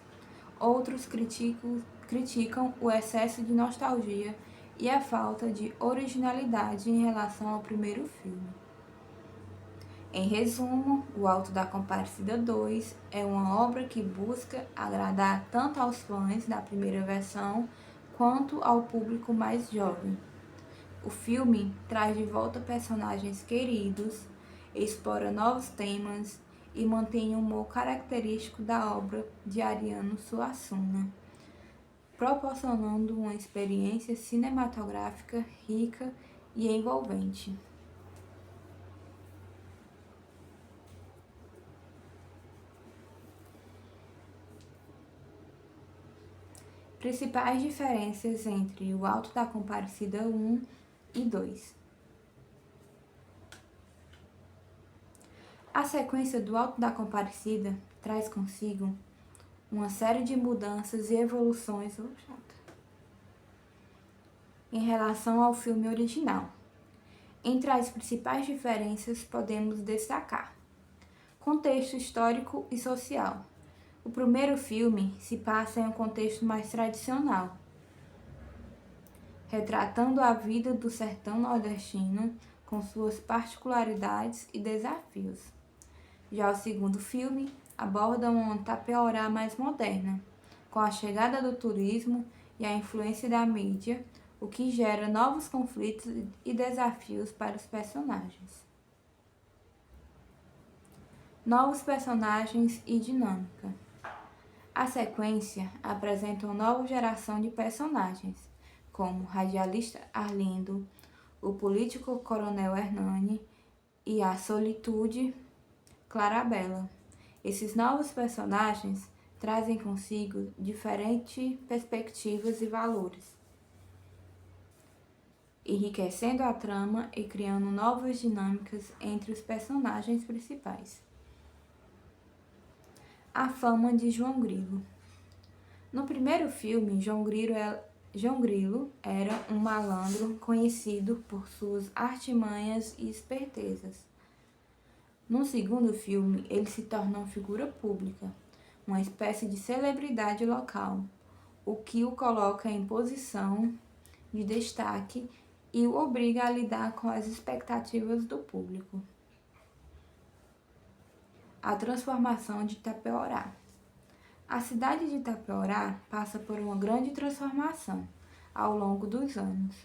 outros criticam o excesso de nostalgia e a falta de originalidade em relação ao primeiro filme. Em resumo, O Alto da Compadecida 2 é uma obra que busca agradar tanto aos fãs da primeira versão quanto ao público mais jovem. O filme traz de volta personagens queridos, explora novos temas e mantém o humor característico da obra de Ariano Suassuna, proporcionando uma experiência cinematográfica rica e envolvente. Principais diferenças entre O Alto da Compadecida 1 e 2. A sequência do Alto da Compadecida traz consigo uma série de mudanças e evoluções em relação ao filme original. Entre as principais diferenças podemos destacar: contexto histórico e social. O primeiro filme se passa em um contexto mais tradicional, retratando a vida do sertão nordestino com suas particularidades e desafios. Já o segundo filme aborda uma Tapeuará mais moderna, com a chegada do turismo e a influência da mídia, o que gera novos conflitos e desafios para os personagens. Novos personagens e dinâmica. A sequência apresenta uma nova geração de personagens, como o radialista Arlindo, o político Coronel Hernani e a solitude Clarabella. Esses novos personagens trazem consigo diferentes perspectivas e valores, enriquecendo a trama e criando novas dinâmicas entre os personagens principais. A fama de João Grilo. No primeiro filme, João Grilo era um malandro conhecido por suas artimanhas e espertezas. No segundo filme, ele se torna uma figura pública, uma espécie de celebridade local, o que o coloca em posição de destaque e o obriga a lidar com as expectativas do público. A transformação de Tapeuará. A cidade de Tapeuará passa por uma grande transformação ao longo dos anos.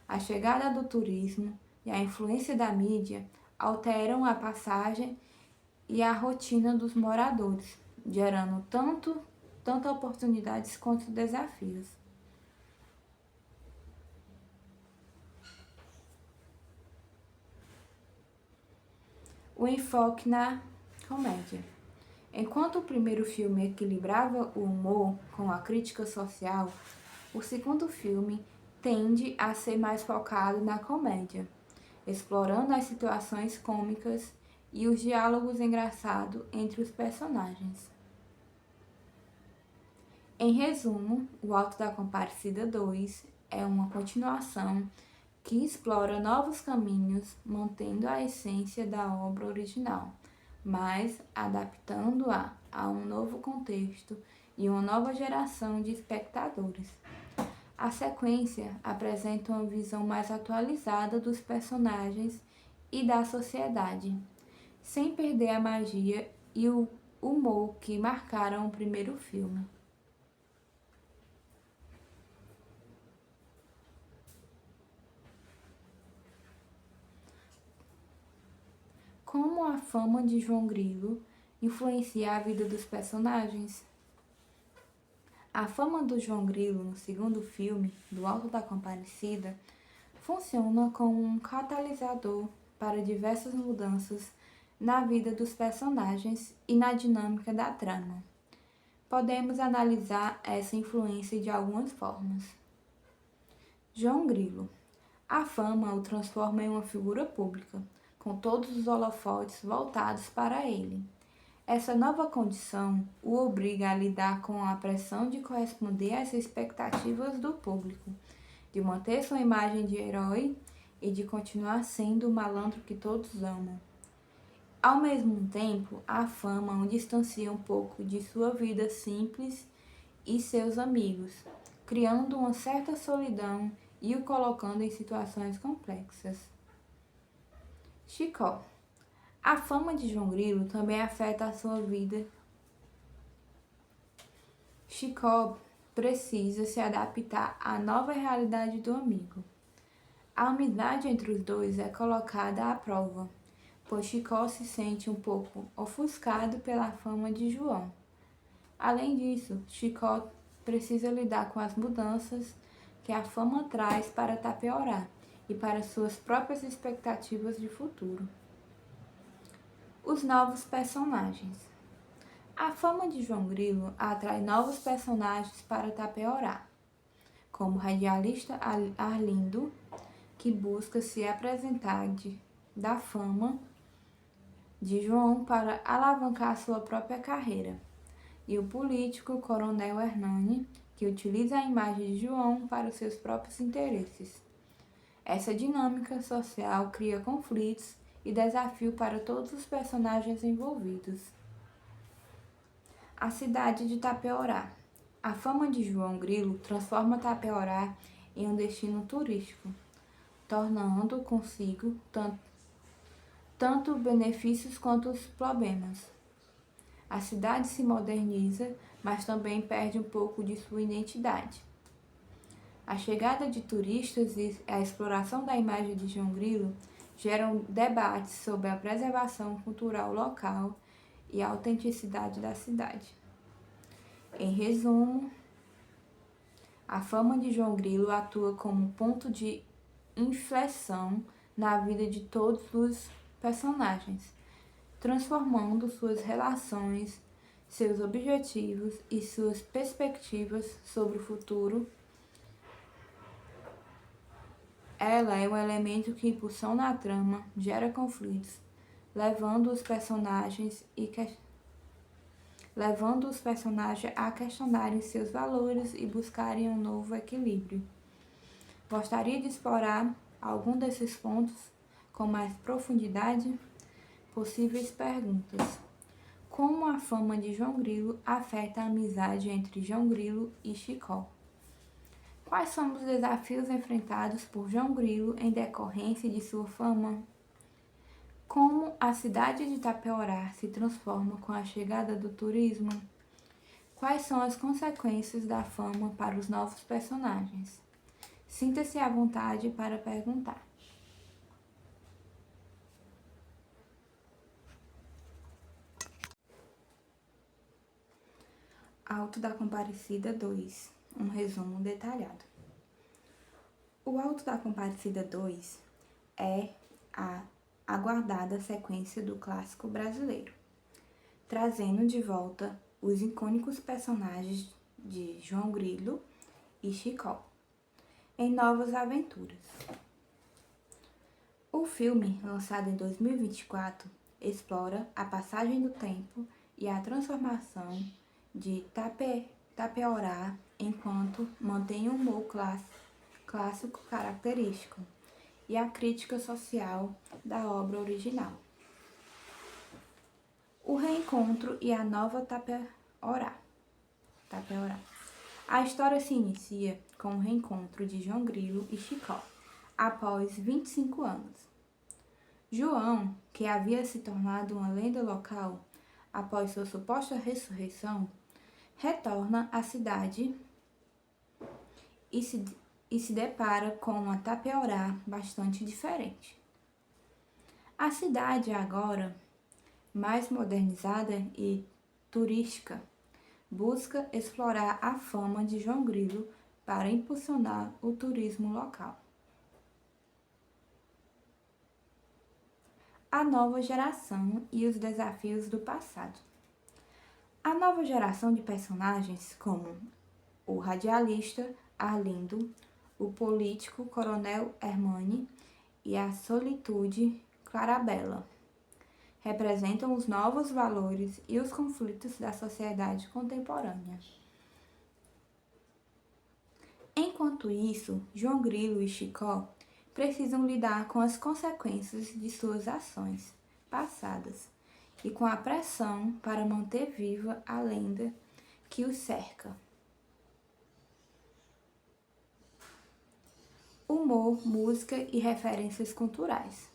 A chegada do turismo e a influência da mídia alteram a passagem e a rotina dos moradores, gerando tanto oportunidades quanto desafios. O enfoque na comédia. Enquanto o primeiro filme equilibrava o humor com a crítica social, o segundo filme tende a ser mais focado na comédia, explorando as situações cômicas e os diálogos engraçados entre os personagens. Em resumo, O Alto da Compadecida 2 é uma continuação que explora novos caminhos, mantendo a essência da obra original, mas adaptando-a a um novo contexto e uma nova geração de espectadores. A sequência apresenta uma visão mais atualizada dos personagens e da sociedade, sem perder a magia e o humor que marcaram o primeiro filme. Como a fama de João Grilo influencia a vida dos personagens? A fama do João Grilo no segundo filme, do Alto da Compadecida, funciona como um catalisador para diversas mudanças na vida dos personagens e na dinâmica da trama. Podemos analisar essa influência de algumas formas. João Grilo. A fama o transforma em uma figura pública, com todos os holofotes voltados para ele. Essa nova condição o obriga a lidar com a pressão de corresponder às expectativas do público, de manter sua imagem de herói e de continuar sendo o malandro que todos amam. Ao mesmo tempo, a fama o distancia um pouco de sua vida simples e seus amigos, criando uma certa solidão e o colocando em situações complexas. Chicó. A fama de João Grilo também afeta a sua vida. Chicó precisa se adaptar à nova realidade do amigo. A amizade entre os dois é colocada à prova, pois Chicó se sente um pouco ofuscado pela fama de João. Além disso, Chicó precisa lidar com as mudanças que a fama traz para Tapeorá e para suas próprias expectativas de futuro. Os novos personagens. A fama de João Grilo atrai novos personagens para Tapeorá, como o radialista Arlindo, que busca se apresentar da fama de João para alavancar sua própria carreira, e o político Coronel Hernani, que utiliza a imagem de João para os seus próprios interesses. Essa dinâmica social cria conflitos e desafio para todos os personagens envolvidos. A cidade de Tapeorá. A fama de João Grilo transforma Tapeorá em um destino turístico, tornando consigo tanto benefícios quanto os problemas. A cidade se moderniza, mas também perde um pouco de sua identidade. A chegada de turistas e a exploração da imagem de João Grilo geram debates sobre a preservação cultural local e a autenticidade da cidade. Em resumo, a fama de João Grilo atua como ponto de inflexão na vida de todos os personagens, transformando suas relações, seus objetivos e suas perspectivas sobre o futuro. Ela é um elemento que impulsiona a trama, gera conflitos, levando os personagens a questionarem seus valores e buscarem um novo equilíbrio. Gostaria de explorar algum desses pontos com mais profundidade? Possíveis perguntas. Como a fama de João Grilo afeta a amizade entre João Grilo e Chicó? Quais são os desafios enfrentados por João Grilo em decorrência de sua fama? Como a cidade de Tapeorá se transforma com a chegada do turismo? Quais são as consequências da fama para os novos personagens? Sinta-se à vontade para perguntar. Alto da Compadecida 2. Um resumo detalhado. O Alto da Compadecida 2 é a aguardada sequência do clássico brasileiro, trazendo de volta os icônicos personagens de João Grilo e Chicó em novas aventuras. O filme, lançado em 2024, explora a passagem do tempo e a transformação de Tapeorá enquanto mantém o humor clássico característico e a crítica social da obra original. O reencontro e a nova Tapeorá. A história se inicia com o reencontro de João Grilo e Chicó, após 25 anos. João, que havia se tornado uma lenda local, após sua suposta ressurreição, retorna à cidade e se depara com uma Tapeorá bastante diferente. A cidade agora, mais modernizada e turística, busca explorar a fama de João Grilo para impulsionar o turismo local. A nova geração e os desafios do passado. A nova geração de personagens, como o radialista Arlindo, o político Coronel Hermani e a solitude Clarabella, representam os novos valores e os conflitos da sociedade contemporânea. Enquanto isso, João Grilo e Chicó precisam lidar com as consequências de suas ações passadas e com a pressão para manter viva a lenda que os cerca. Humor, música e referências culturais.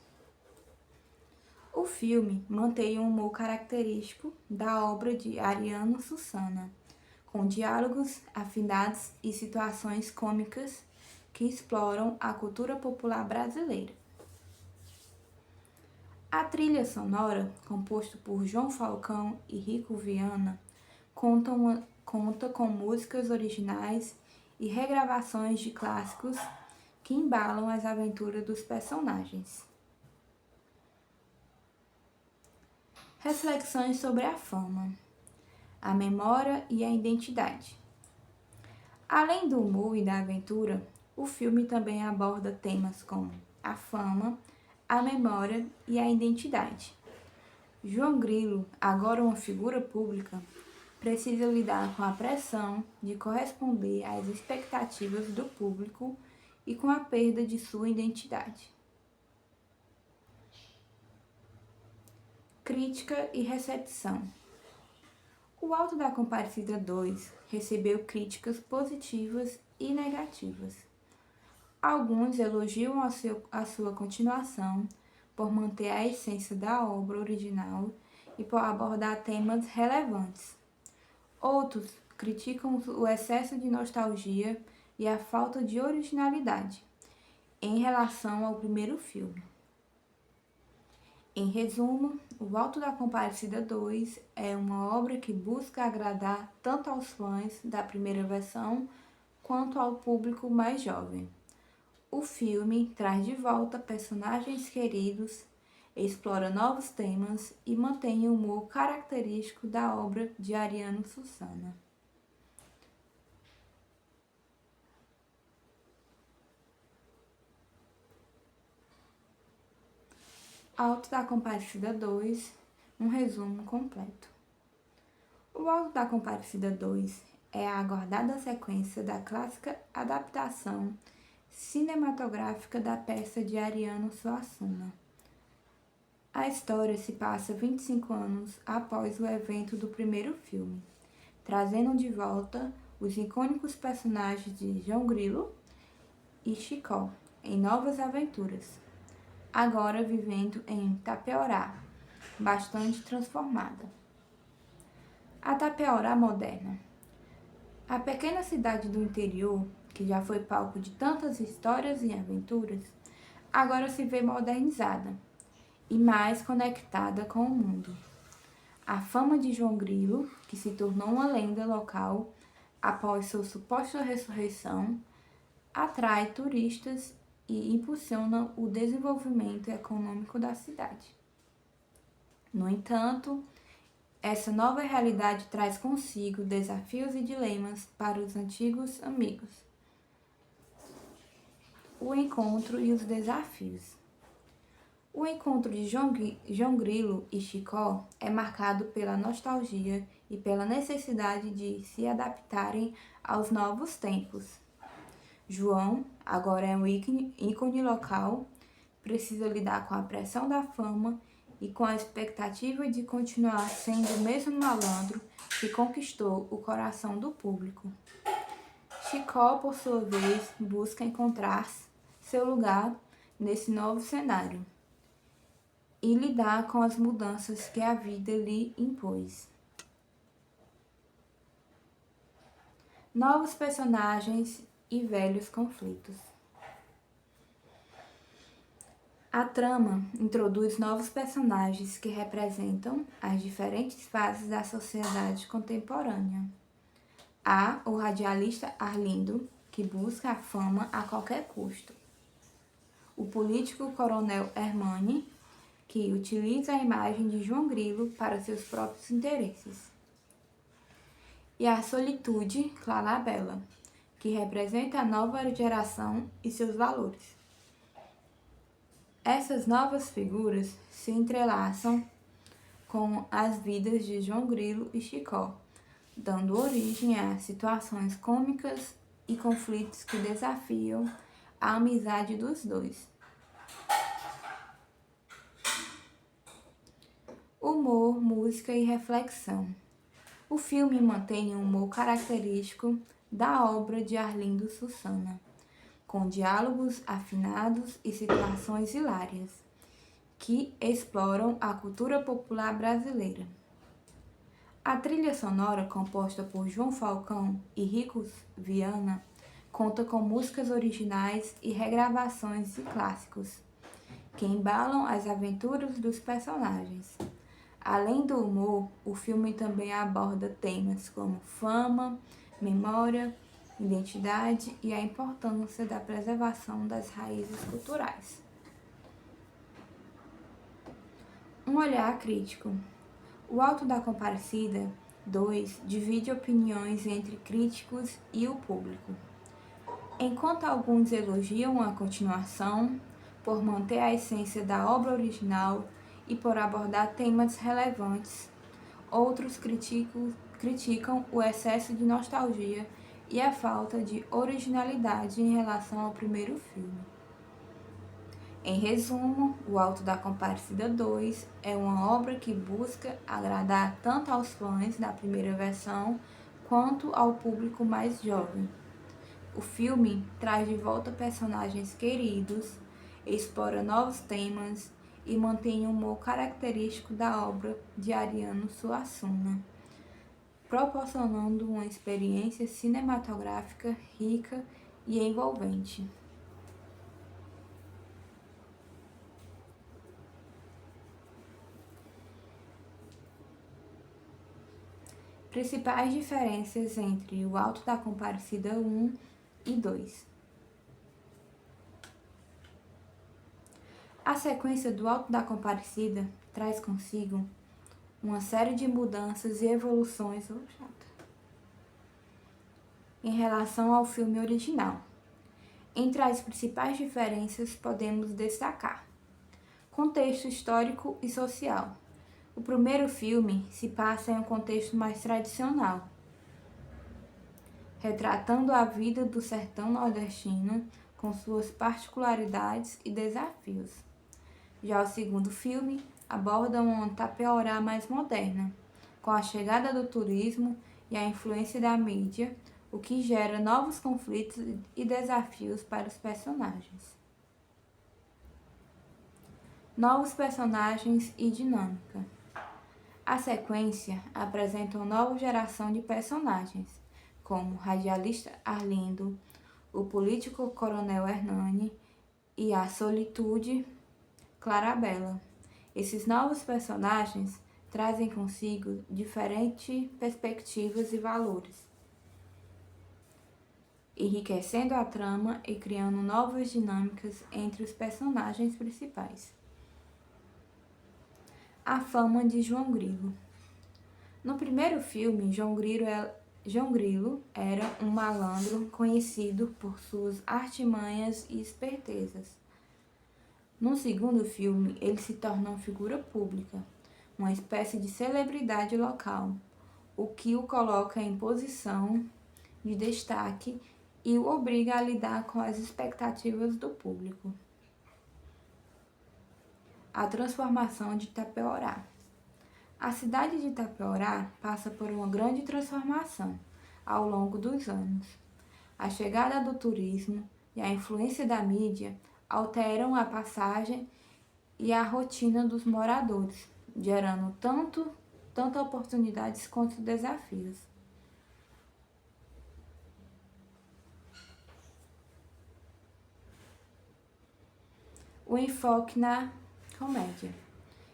O filme mantém um humor característico da obra de Ariano Suassuna, com diálogos afinados e situações cômicas que exploram a cultura popular brasileira. A trilha sonora, composta por João Falcão e Rico Viana, conta com músicas originais e regravações de clássicos que embalam as aventuras dos personagens. Reflexões sobre a fama, a memória e a identidade. Além do humor e da aventura, o filme também aborda temas como a fama, a memória e a identidade. João Grilo, agora uma figura pública, precisa lidar com a pressão de corresponder às expectativas do público e com a perda de sua identidade. Crítica e recepção. O Auto da Compadecida 2 recebeu críticas positivas e negativas. Alguns elogiam a sua continuação por manter a essência da obra original e por abordar temas relevantes. Outros criticam o excesso de nostalgia e a falta de originalidade em relação ao primeiro filme. Em resumo, O Auto da Compadecida 2 é uma obra que busca agradar tanto aos fãs da primeira versão quanto ao público mais jovem. O filme traz de volta personagens queridos, explora novos temas e mantém o humor característico da obra de Ariano Suassuna. Auto da Compadecida 2, um resumo completo. O Auto da Compadecida 2 é a aguardada sequência da clássica adaptação cinematográfica da peça de Ariano Suassuna. A história se passa 25 anos após o evento do primeiro filme, trazendo de volta os icônicos personagens de João Grilo e Chicó em novas aventuras, agora vivendo em Tapeorá, bastante transformada. A Tapeorá moderna. A pequena cidade do interior, que já foi palco de tantas histórias e aventuras, agora se vê modernizada e mais conectada com o mundo. A fama de João Grilo, que se tornou uma lenda local após sua suposta ressurreição, atrai turistas e impulsiona o desenvolvimento econômico da cidade. No entanto, essa nova realidade traz consigo desafios e dilemas para os antigos amigos. O encontro e os desafios. O encontro de João Grilo e Chicó é marcado pela nostalgia e pela necessidade de se adaptarem aos novos tempos. João, agora é um ícone local, precisa lidar com a pressão da fama e com a expectativa de continuar sendo o mesmo malandro que conquistou o coração do público. Chicó, por sua vez, busca encontrar seu lugar nesse novo cenário e lidar com as mudanças que a vida lhe impôs. Novos personagens e velhos conflitos. A trama introduz novos personagens que representam as diferentes fases da sociedade contemporânea. Há o radialista Arlindo, que busca a fama a qualquer custo. O político coronel Hernani, que utiliza a imagem de João Grilo para seus próprios interesses. E a solitude Clarabella, que representa a nova geração e seus valores. Essas novas figuras se entrelaçam com as vidas de João Grilo e Chicó, dando origem a situações cômicas e conflitos que desafiam a amizade dos dois. Humor, música e reflexão. O filme mantém um humor característico da obra de Arlindo Sussana, com diálogos afinados e situações hilárias, que exploram a cultura popular brasileira. A trilha sonora, composta por João Falcão e Ricos Viana, conta com músicas originais e regravações de clássicos, que embalam as aventuras dos personagens. Além do humor, o filme também aborda temas como fama, memória, identidade e a importância da preservação das raízes culturais. Um olhar crítico. O Auto da Compadecida 2 divide opiniões entre críticos e o público. Enquanto alguns elogiam a continuação por manter a essência da obra original e por abordar temas relevantes, outros criticam o excesso de nostalgia e a falta de originalidade em relação ao primeiro filme. Em resumo, O Auto da Compadecida 2 é uma obra que busca agradar tanto aos fãs da primeira versão quanto ao público mais jovem. O filme traz de volta personagens queridos, explora novos temas e mantém o humor característico da obra de Ariano Suassuna, proporcionando uma experiência cinematográfica rica e envolvente. Principais diferenças entre O Auto da Compadecida 1 e 2. A sequência do Auto da Compadecida traz consigo uma série de mudanças e evoluções em relação ao filme original. Entre as principais diferenças podemos destacar contexto histórico e social. O primeiro filme se passa em um contexto mais tradicional, retratando a vida do sertão nordestino com suas particularidades e desafios. Já o segundo filme aborda uma Tapeorá mais moderna, com a chegada do turismo e a influência da mídia, o que gera novos conflitos e desafios para os personagens. Novos personagens e dinâmica. A sequência apresenta uma nova geração de personagens, como o radialista Arlindo, o político coronel Hernani e a solitude Clarabella. Esses novos personagens trazem consigo diferentes perspectivas e valores, enriquecendo a trama e criando novas dinâmicas entre os personagens principais. A fama de João Grilo. No primeiro filme, João Grilo era um malandro conhecido por suas artimanhas e espertezas. No segundo filme, ele se torna uma figura pública, uma espécie de celebridade local, o que o coloca em posição de destaque e o obriga a lidar com as expectativas do público. A transformação de Tapeorá. A cidade de Tapeorá passa por uma grande transformação ao longo dos anos. A chegada do turismo e a influência da mídia alteram a passagem e a rotina dos moradores, gerando tanto oportunidades quanto desafios. O enfoque na comédia.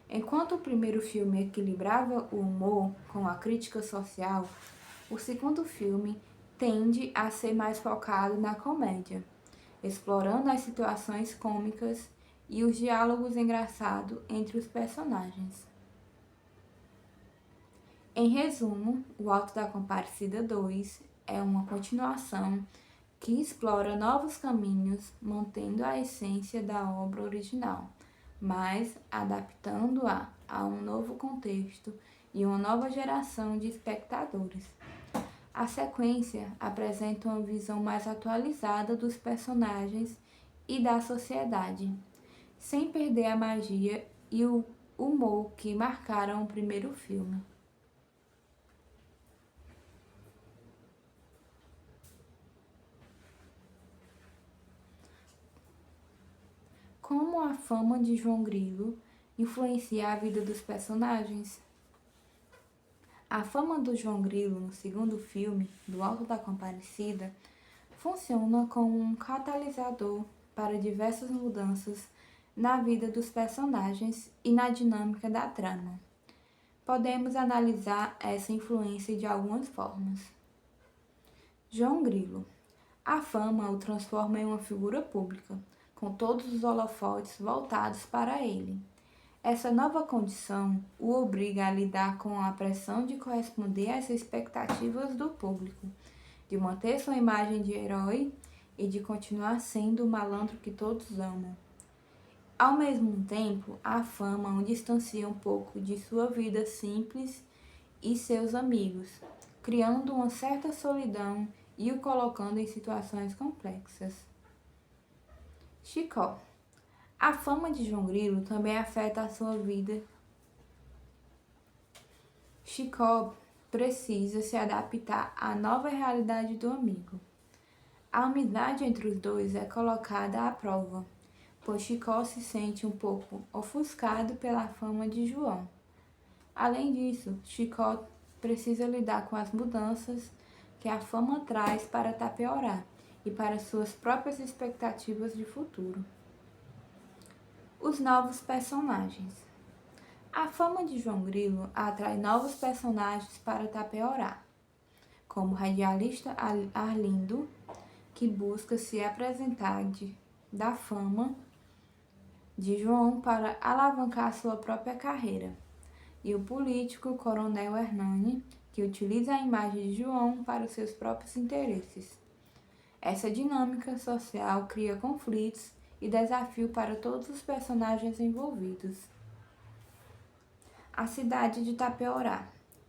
Enquanto o primeiro filme equilibrava o humor com a crítica social, o segundo filme tende a ser mais focado na comédia, explorando as situações cômicas e os diálogos engraçados entre os personagens. Em resumo, O Alto da Compadecida 2 é uma continuação que explora novos caminhos, mantendo a essência da obra original, mas adaptando-a a um novo contexto e uma nova geração de espectadores. A sequência apresenta uma visão mais atualizada dos personagens e da sociedade, sem perder a magia e o humor que marcaram o primeiro filme. Como a fama de João Grilo influencia a vida dos personagens? A fama do João Grilo no segundo filme, do Alto da Compadecida, funciona como um catalisador para diversas mudanças na vida dos personagens e na dinâmica da trama. Podemos analisar essa influência de algumas formas. João Grilo. A fama o transforma em uma figura pública, com todos os holofotes voltados para ele. Essa nova condição o obriga a lidar com a pressão de corresponder às expectativas do público, de manter sua imagem de herói e de continuar sendo o malandro que todos amam. Ao mesmo tempo, a fama o distancia um pouco de sua vida simples e seus amigos, criando uma certa solidão e o colocando em situações complexas. Chicó. A fama de João Grilo também afeta a sua vida. Chicó precisa se adaptar à nova realidade do amigo. A amizade entre os dois é colocada à prova, pois Chicó se sente um pouco ofuscado pela fama de João. Além disso, Chicó precisa lidar com as mudanças que a fama traz para Tapeorá e para suas próprias expectativas de futuro. Os novos personagens. A fama de João Grilo atrai novos personagens para Tapeorá, como o radialista Arlindo, que busca se apresentar da fama de João para alavancar sua própria carreira, e o político Coronel Hernani, que utiliza a imagem de João para os seus próprios interesses. Essa dinâmica social cria conflitos e desafio para todos os personagens envolvidos. A cidade de Tapeorá.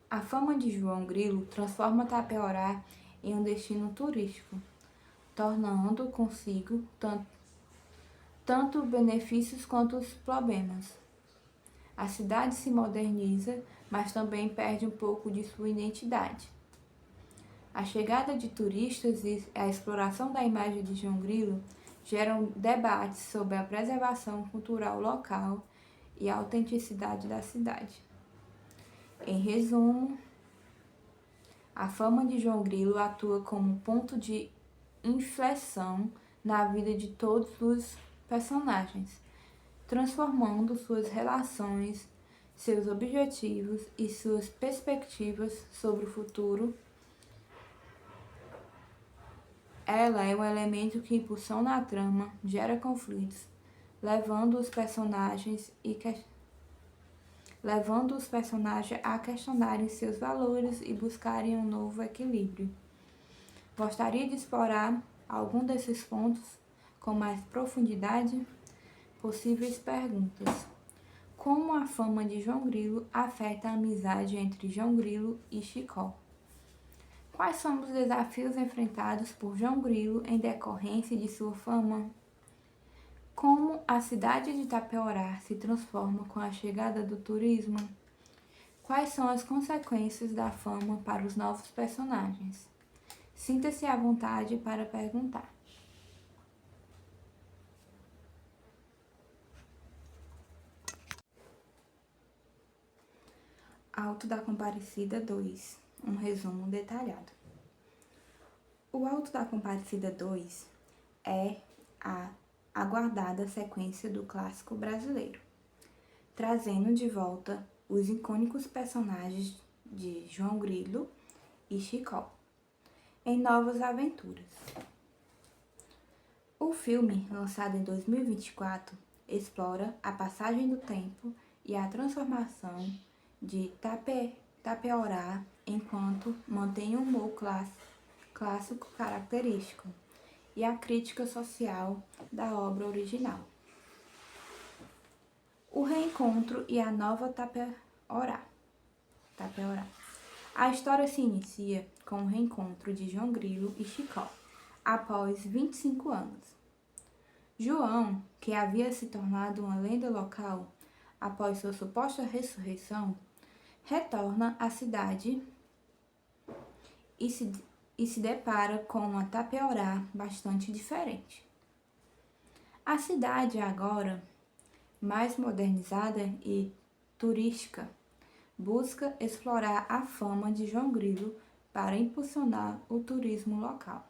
A fama de João Grilo transforma Tapeorá em um destino turístico, tornando consigo tanto benefícios quanto os problemas. A cidade se moderniza, mas também perde um pouco de sua identidade. A chegada de turistas e a exploração da imagem de João Grilo geram debates sobre a preservação cultural local e a autenticidade da cidade. Em resumo, a fama de João Grilo atua como um ponto de inflexão na vida de todos os personagens, transformando suas relações, seus objetivos e suas perspectivas sobre o futuro. Ela é um elemento que impulsiona a trama, gera conflitos, levando os personagens a questionarem seus valores e buscarem um novo equilíbrio. Gostaria de explorar algum desses pontos com mais profundidade? Possíveis perguntas. Como a fama de João Grilo afeta a amizade entre João Grilo e Chicó? Quais são os desafios enfrentados por João Grilo em decorrência de sua fama? Como a cidade de Tapeorá se transforma com a chegada do turismo? Quais são as consequências da fama para os novos personagens? Sinta-se à vontade para perguntar. Auto da Comparecida 2, um resumo detalhado. O Auto da Comparecida 2 é a aguardada sequência do clássico brasileiro, trazendo de volta os icônicos personagens de João Grilo e Chicó em novas aventuras. O filme, lançado em 2024, explora a passagem do tempo e a transformação de Tapeorá enquanto mantém o humor clássico característico e a crítica social da obra original. O reencontro e a nova Tapeorá. A história se inicia com o reencontro de João Grilo e Chicó, após 25 anos. João, que havia se tornado uma lenda local após sua suposta ressurreição, retorna à cidade e se depara com uma Tapeorá bastante diferente. A cidade agora, mais modernizada e turística, busca explorar a fama de João Grilo para impulsionar o turismo local.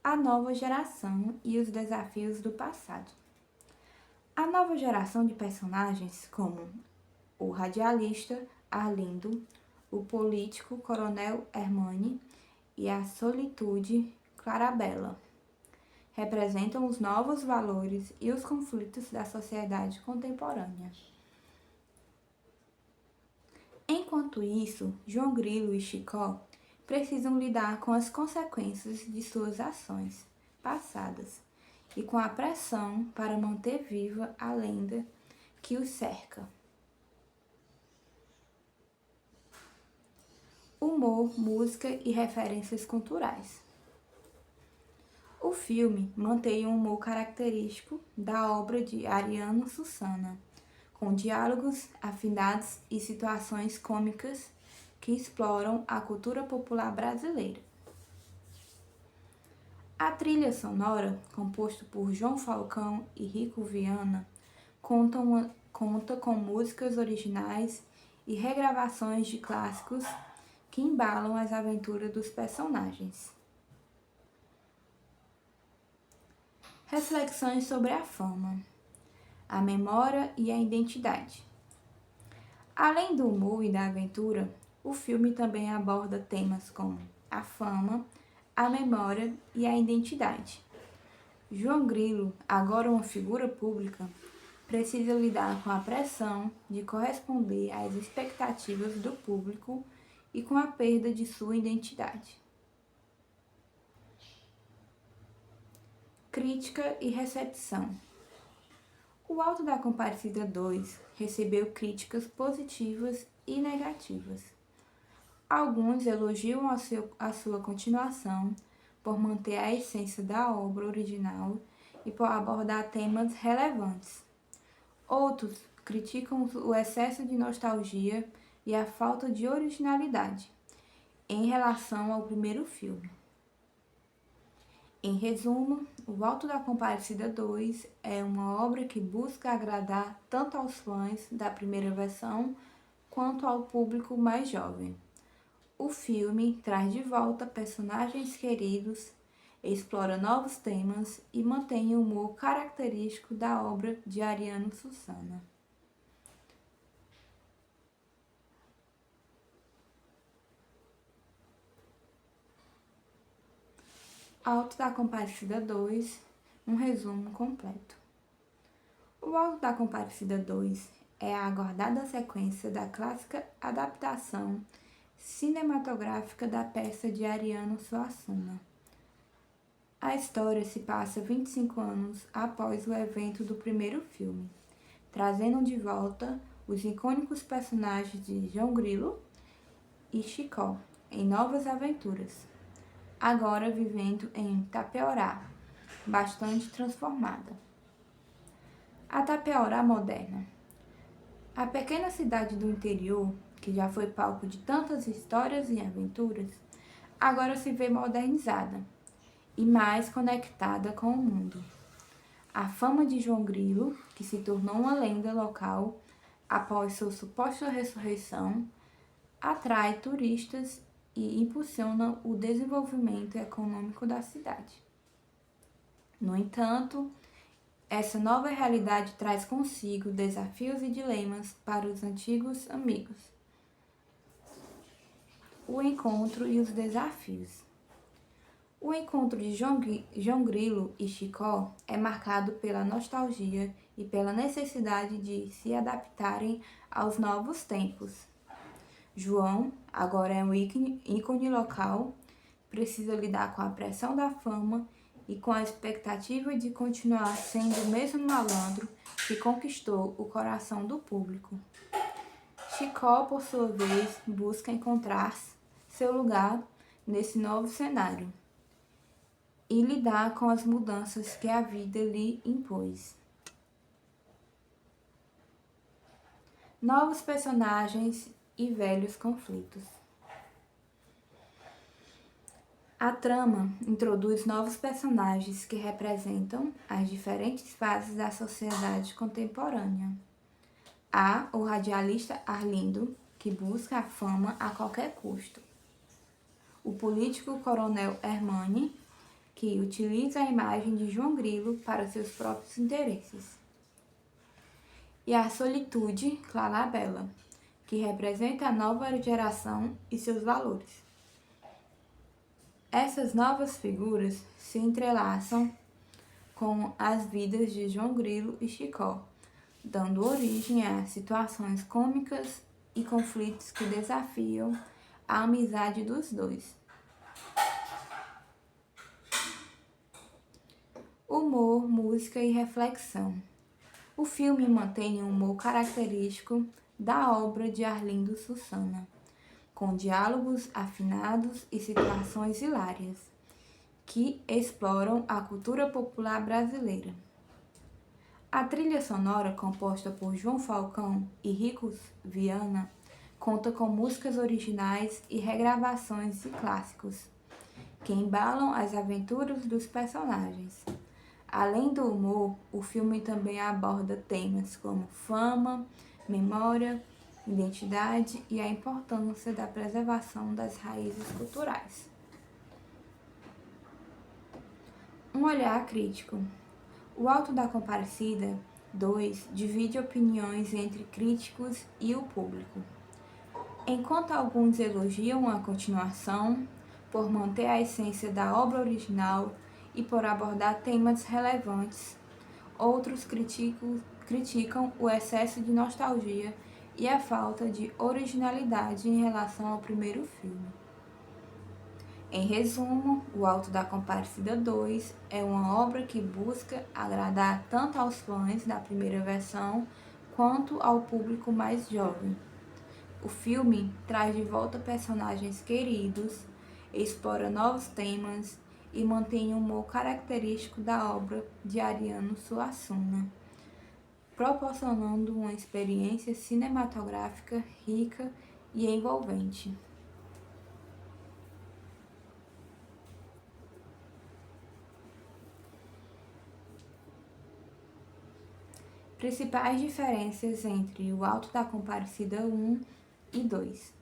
A nova geração e os desafios do passado. A nova geração de personagens, como o radialista Arlindo, o político Coronel Hermani e a solitude Clarabella, representam os novos valores e os conflitos da sociedade contemporânea. Enquanto isso, João Grilo e Chicó precisam lidar com as consequências de suas ações passadas e com a pressão para manter viva a lenda que os cerca. Humor, música e referências culturais. O filme mantém um humor característico da obra de Ariano Suassuna, com diálogos afinados e situações cômicas que exploram a cultura popular brasileira. A trilha sonora, composta por João Falcão e Rico Viana, conta com músicas originais e regravações de clássicos que embalam as aventuras dos personagens. Reflexões sobre a fama, a memória e a identidade. Além do humor e da aventura, o filme também aborda temas como a fama, a memória e a identidade. João Grilo, agora uma figura pública, precisa lidar com a pressão de corresponder às expectativas do público e com a perda de sua identidade. Crítica e recepção. O Auto da Comparecida 2 recebeu críticas positivas e negativas. Alguns elogiam a sua continuação por manter a essência da obra original e por abordar temas relevantes. Outros criticam o excesso de nostalgia e a falta de originalidade em relação ao primeiro filme. Em resumo, O Auto da Comparecida 2 é uma obra que busca agradar tanto aos fãs da primeira versão quanto ao público mais jovem. O filme traz de volta personagens queridos, explora novos temas e mantém o humor característico da obra de Ariano Suassuna. Auto da Comparecida 2, um resumo completo. O Auto da Comparecida 2 é a aguardada sequência da clássica adaptação cinematográfica da peça de Ariano Suassuna. A história se passa 25 anos após o evento do primeiro filme, trazendo de volta os icônicos personagens de João Grilo e Chicó em novas aventuras, agora vivendo em Tapeorá, bastante transformada. A Tapeorá moderna. A pequena cidade do interior, que já foi palco de tantas histórias e aventuras, agora se vê modernizada e mais conectada com o mundo. A fama de João Grilo, que se tornou uma lenda local após sua suposta ressurreição, atrai turistas e impulsiona o desenvolvimento econômico da cidade. No entanto, essa nova realidade traz consigo desafios e dilemas para os antigos amigos. O encontro e os desafios. O encontro de João Grilo e Chicó é marcado pela nostalgia e pela necessidade de se adaptarem aos novos tempos. João, agora é um ícone local, precisa lidar com a pressão da fama e com a expectativa de continuar sendo o mesmo malandro que conquistou o coração do público. Chicó, por sua vez, busca encontrar seu lugar nesse novo cenário e lidar com as mudanças que a vida lhe impôs. Novos personagens e velhos conflitos. A trama introduz novos personagens que representam as diferentes fases da sociedade contemporânea. Há o radialista Arlindo, que busca a fama a qualquer custo. O político coronel Hernani, que utiliza a imagem de João Grilo para seus próprios interesses. E a solitude Clarabella, que representa a nova geração e seus valores. Essas novas figuras se entrelaçam com as vidas de João Grilo e Chicó, dando origem a situações cômicas e conflitos que desafiam a amizade dos dois. Humor, música e reflexão. O filme mantém o humor característico da obra de Arlindo Sussana, com diálogos afinados e situações hilárias, que exploram a cultura popular brasileira. A trilha sonora, composta por João Falcão e Ricos Viana, conta com músicas originais e regravações de clássicos, que embalam as aventuras dos personagens. Além do humor, o filme também aborda temas como fama, memória, identidade e a importância da preservação das raízes culturais. Um olhar crítico. O Alto da Compadecida 2 divide opiniões entre críticos e o público. Enquanto alguns elogiam a continuação por manter a essência da obra original e por abordar temas relevantes, outros criticam o excesso de nostalgia e a falta de originalidade em relação ao primeiro filme. Em resumo, O Alto da Compadecida 2 é uma obra que busca agradar tanto aos fãs da primeira versão quanto ao público mais jovem. O filme traz de volta personagens queridos, explora novos temas e mantém o humor característico da obra de Ariano Suassuna, proporcionando uma experiência cinematográfica rica e envolvente. Principais diferenças entre O Alto da Compadecida 1 e 2.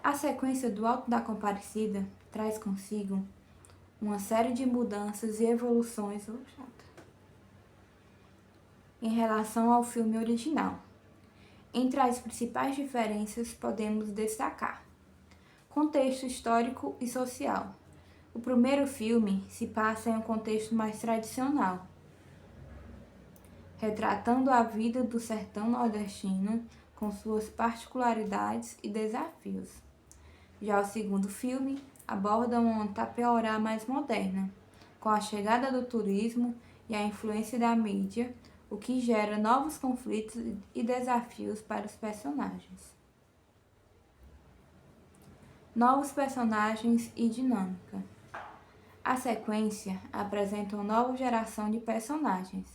A sequência do Alto da Compadecida traz consigo uma série de mudanças e evoluções em relação ao filme original. Entre as principais diferenças podemos destacar contexto histórico e social. O primeiro filme se passa em um contexto mais tradicional, retratando a vida do sertão nordestino com suas particularidades e desafios. Já o segundo filme aborda uma Tapeuará mais moderna, com a chegada do turismo e a influência da mídia, o que gera novos conflitos e desafios para os personagens. Novos personagens e dinâmica. A sequência apresenta uma nova geração de personagens,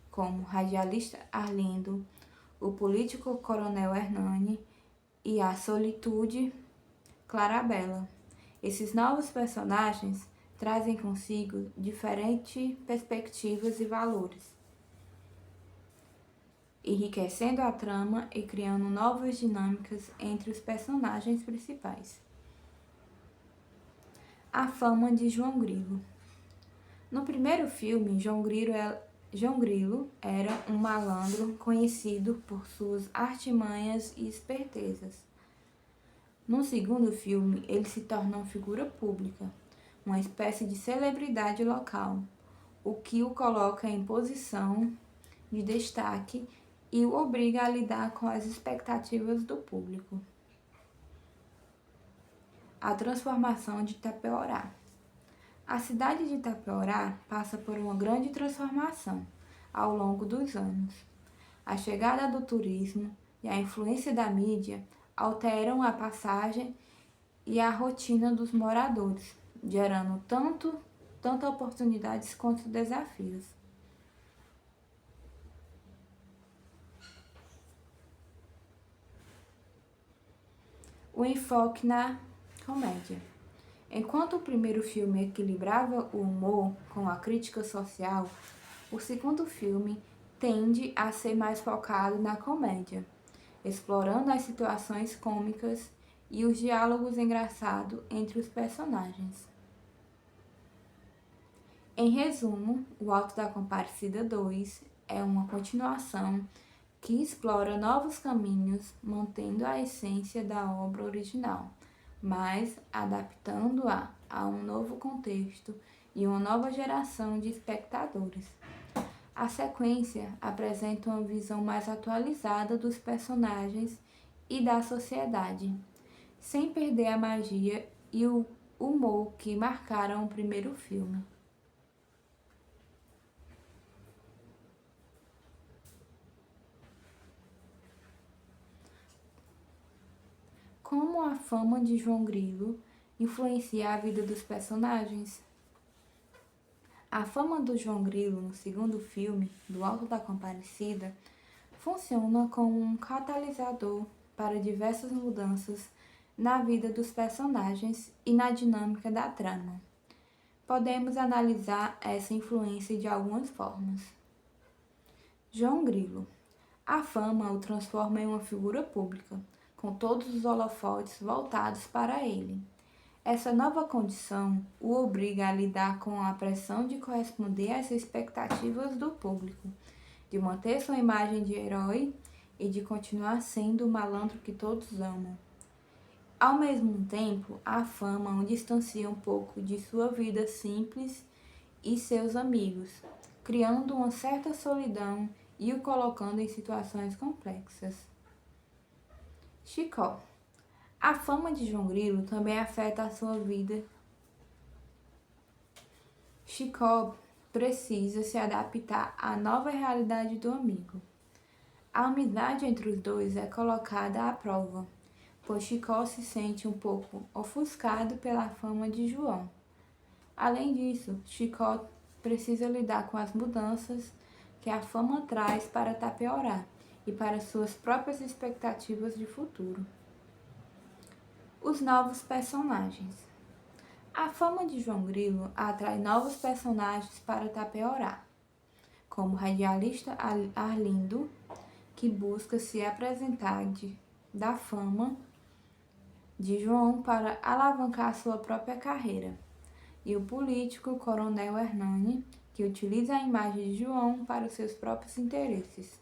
como o radialista Arlindo, o político coronel Hernani e a solitude Clarabella. Esses novos personagens trazem consigo diferentes perspectivas e valores, enriquecendo a trama e criando novas dinâmicas entre os personagens principais. A fama de João Grilo. No primeiro filme, João Grilo era um malandro conhecido por suas artimanhas e espertezas. No segundo filme, ele se torna uma figura pública, uma espécie de celebridade local, o que o coloca em posição de destaque e o obriga a lidar com as expectativas do público. A transformação de Itapeorá. A cidade de Itapeorá passa por uma grande transformação ao longo dos anos. A chegada do turismo e a influência da mídia alteram a passagem e a rotina dos moradores, gerando tanto oportunidades quanto desafios. O enfoque na comédia. Enquanto o primeiro filme equilibrava o humor com a crítica social, o segundo filme tende a ser mais focado na comédia, explorando as situações cômicas e os diálogos engraçados entre os personagens. Em resumo, O Alto da Compadecida 2 é uma continuação que explora novos caminhos, mantendo a essência da obra original, mas adaptando-a a um novo contexto e uma nova geração de espectadores. A sequência apresenta uma visão mais atualizada dos personagens e da sociedade, sem perder a magia e o humor que marcaram o primeiro filme. Como a fama de João Grilo influencia a vida dos personagens? A fama do João Grilo no segundo filme, Do Alto da Compadecida, funciona como um catalisador para diversas mudanças na vida dos personagens e na dinâmica da trama. Podemos analisar essa influência de algumas formas. João Grilo. A fama o transforma em uma figura pública, com todos os holofotes voltados para ele. Essa nova condição o obriga a lidar com a pressão de corresponder às expectativas do público, de manter sua imagem de herói e de continuar sendo o malandro que todos amam. Ao mesmo tempo, a fama o distancia um pouco de sua vida simples e seus amigos, criando uma certa solidão e o colocando em situações complexas. Chicó. A fama de João Grilo também afeta a sua vida. Chicó precisa se adaptar à nova realidade do amigo. A amizade entre os dois é colocada à prova, pois Chicó se sente um pouco ofuscado pela fama de João. Além disso, Chicó precisa lidar com as mudanças que a fama traz para Itapeorá e para suas próprias expectativas de futuro. Os novos personagens. A fama de João Grilo atrai novos personagens para Itapeorá, como o radialista Arlindo, que busca se apresentar da fama de João para alavancar sua própria carreira, e o político Coronel Hernani, que utiliza a imagem de João para os seus próprios interesses.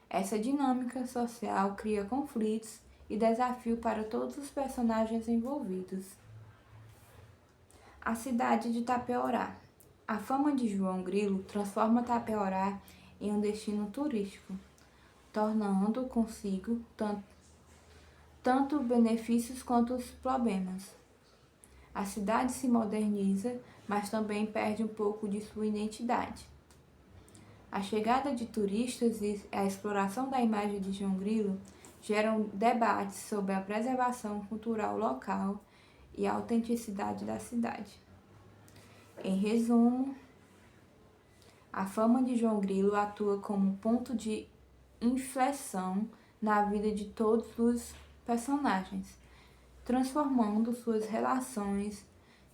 Essa dinâmica social cria conflitos e desafio para todos os personagens envolvidos. A cidade de Itapeorá. A fama de João Grilo transforma Itapeorá em um destino turístico, tornando consigo tanto benefícios quanto os problemas. A cidade se moderniza, mas também perde um pouco de sua identidade. A chegada de turistas e a exploração da imagem de João Grilo geram debates sobre a preservação cultural local e a autenticidade da cidade. Em resumo, a fama de João Grilo atua como ponto de inflexão na vida de todos os personagens, transformando suas relações,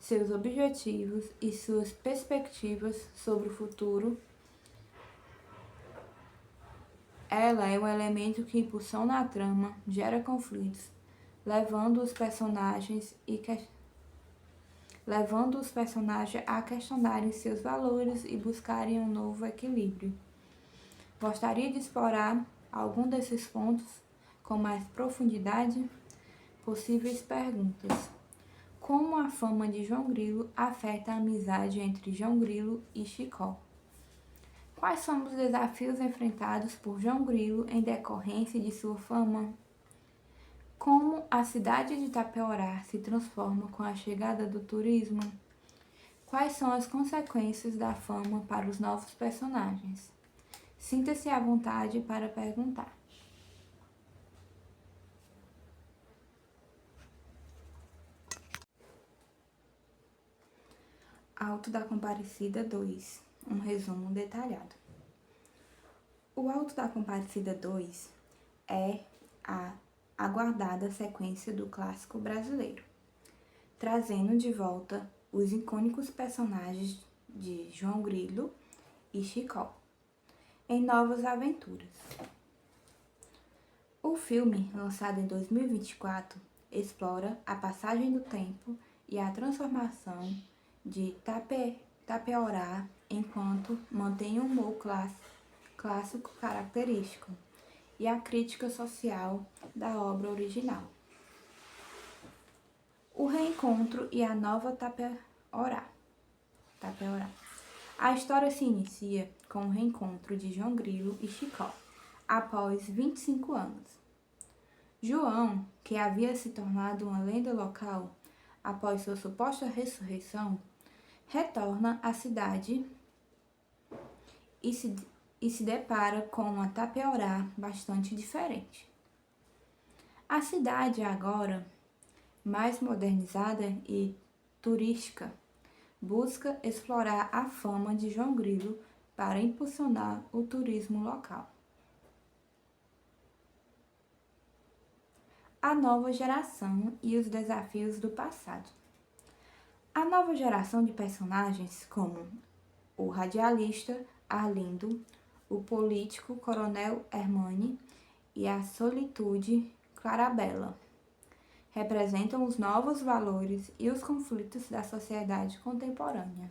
seus objetivos e suas perspectivas sobre o futuro. Ela é um elemento que impulsiona a trama, gera conflitos, levando os personagens a questionarem seus valores e buscarem um novo equilíbrio. Gostaria de explorar algum desses pontos com mais profundidade? Possíveis perguntas. Como a fama de João Grilo afeta a amizade entre João Grilo e Chicó? Quais são os desafios enfrentados por João Grilo em decorrência de sua fama? Como a cidade de Itapeorá se transforma com a chegada do turismo? Quais são as consequências da fama para os novos personagens? Sinta-se à vontade para perguntar. Auto da Comparecida 2. Um resumo detalhado. O Auto da Comparecida 2 é a aguardada sequência do clássico brasileiro, trazendo de volta os icônicos personagens de João Grilo e Chicó em novas aventuras. O filme, lançado em 2024, explora a passagem do tempo e a transformação de Itapeorá enquanto mantém o humor clássico característico e a crítica social da obra original. O reencontro e a nova Itapeorá. A história se inicia com o reencontro de João Grilo e Chicó, após 25 anos. João, que havia se tornado uma lenda local após sua suposta ressurreição, retorna à cidade e se depara com uma Itapeorá bastante diferente. A cidade agora, mais modernizada e turística, busca explorar a fama de João Grilo para impulsionar o turismo local. A nova geração e os desafios do passado. A nova geração de personagens, como o radialista Arlindo, o político Coronel Hermani e a solitude Clarabella, representam os novos valores e os conflitos da sociedade contemporânea.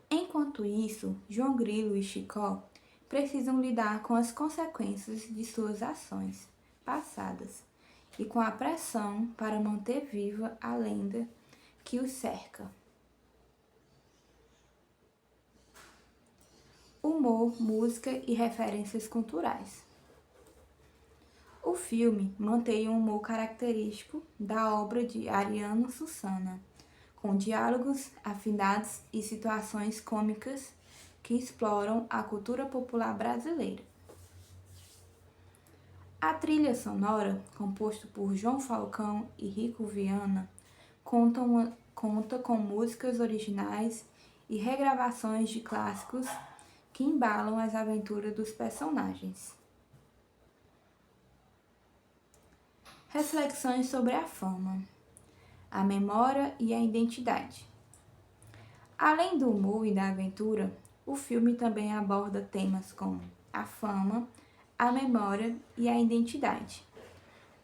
Enquanto isso, João Grilo e Chicó precisam lidar com as consequências de suas ações passadas e com a pressão para manter viva a lenda que os cerca. Humor, música e referências culturais. O filme mantém um humor característico da obra de Ariano Suassuna, com diálogos afinados e situações cômicas que exploram a cultura popular brasileira. A trilha sonora, composta por João Falcão e Rico Viana, conta com músicas originais e regravações de clássicos que embalam as aventuras dos personagens. Reflexões sobre a fama, a memória e a identidade. Além do humor e da aventura, o filme também aborda temas como a fama, a memória e a identidade.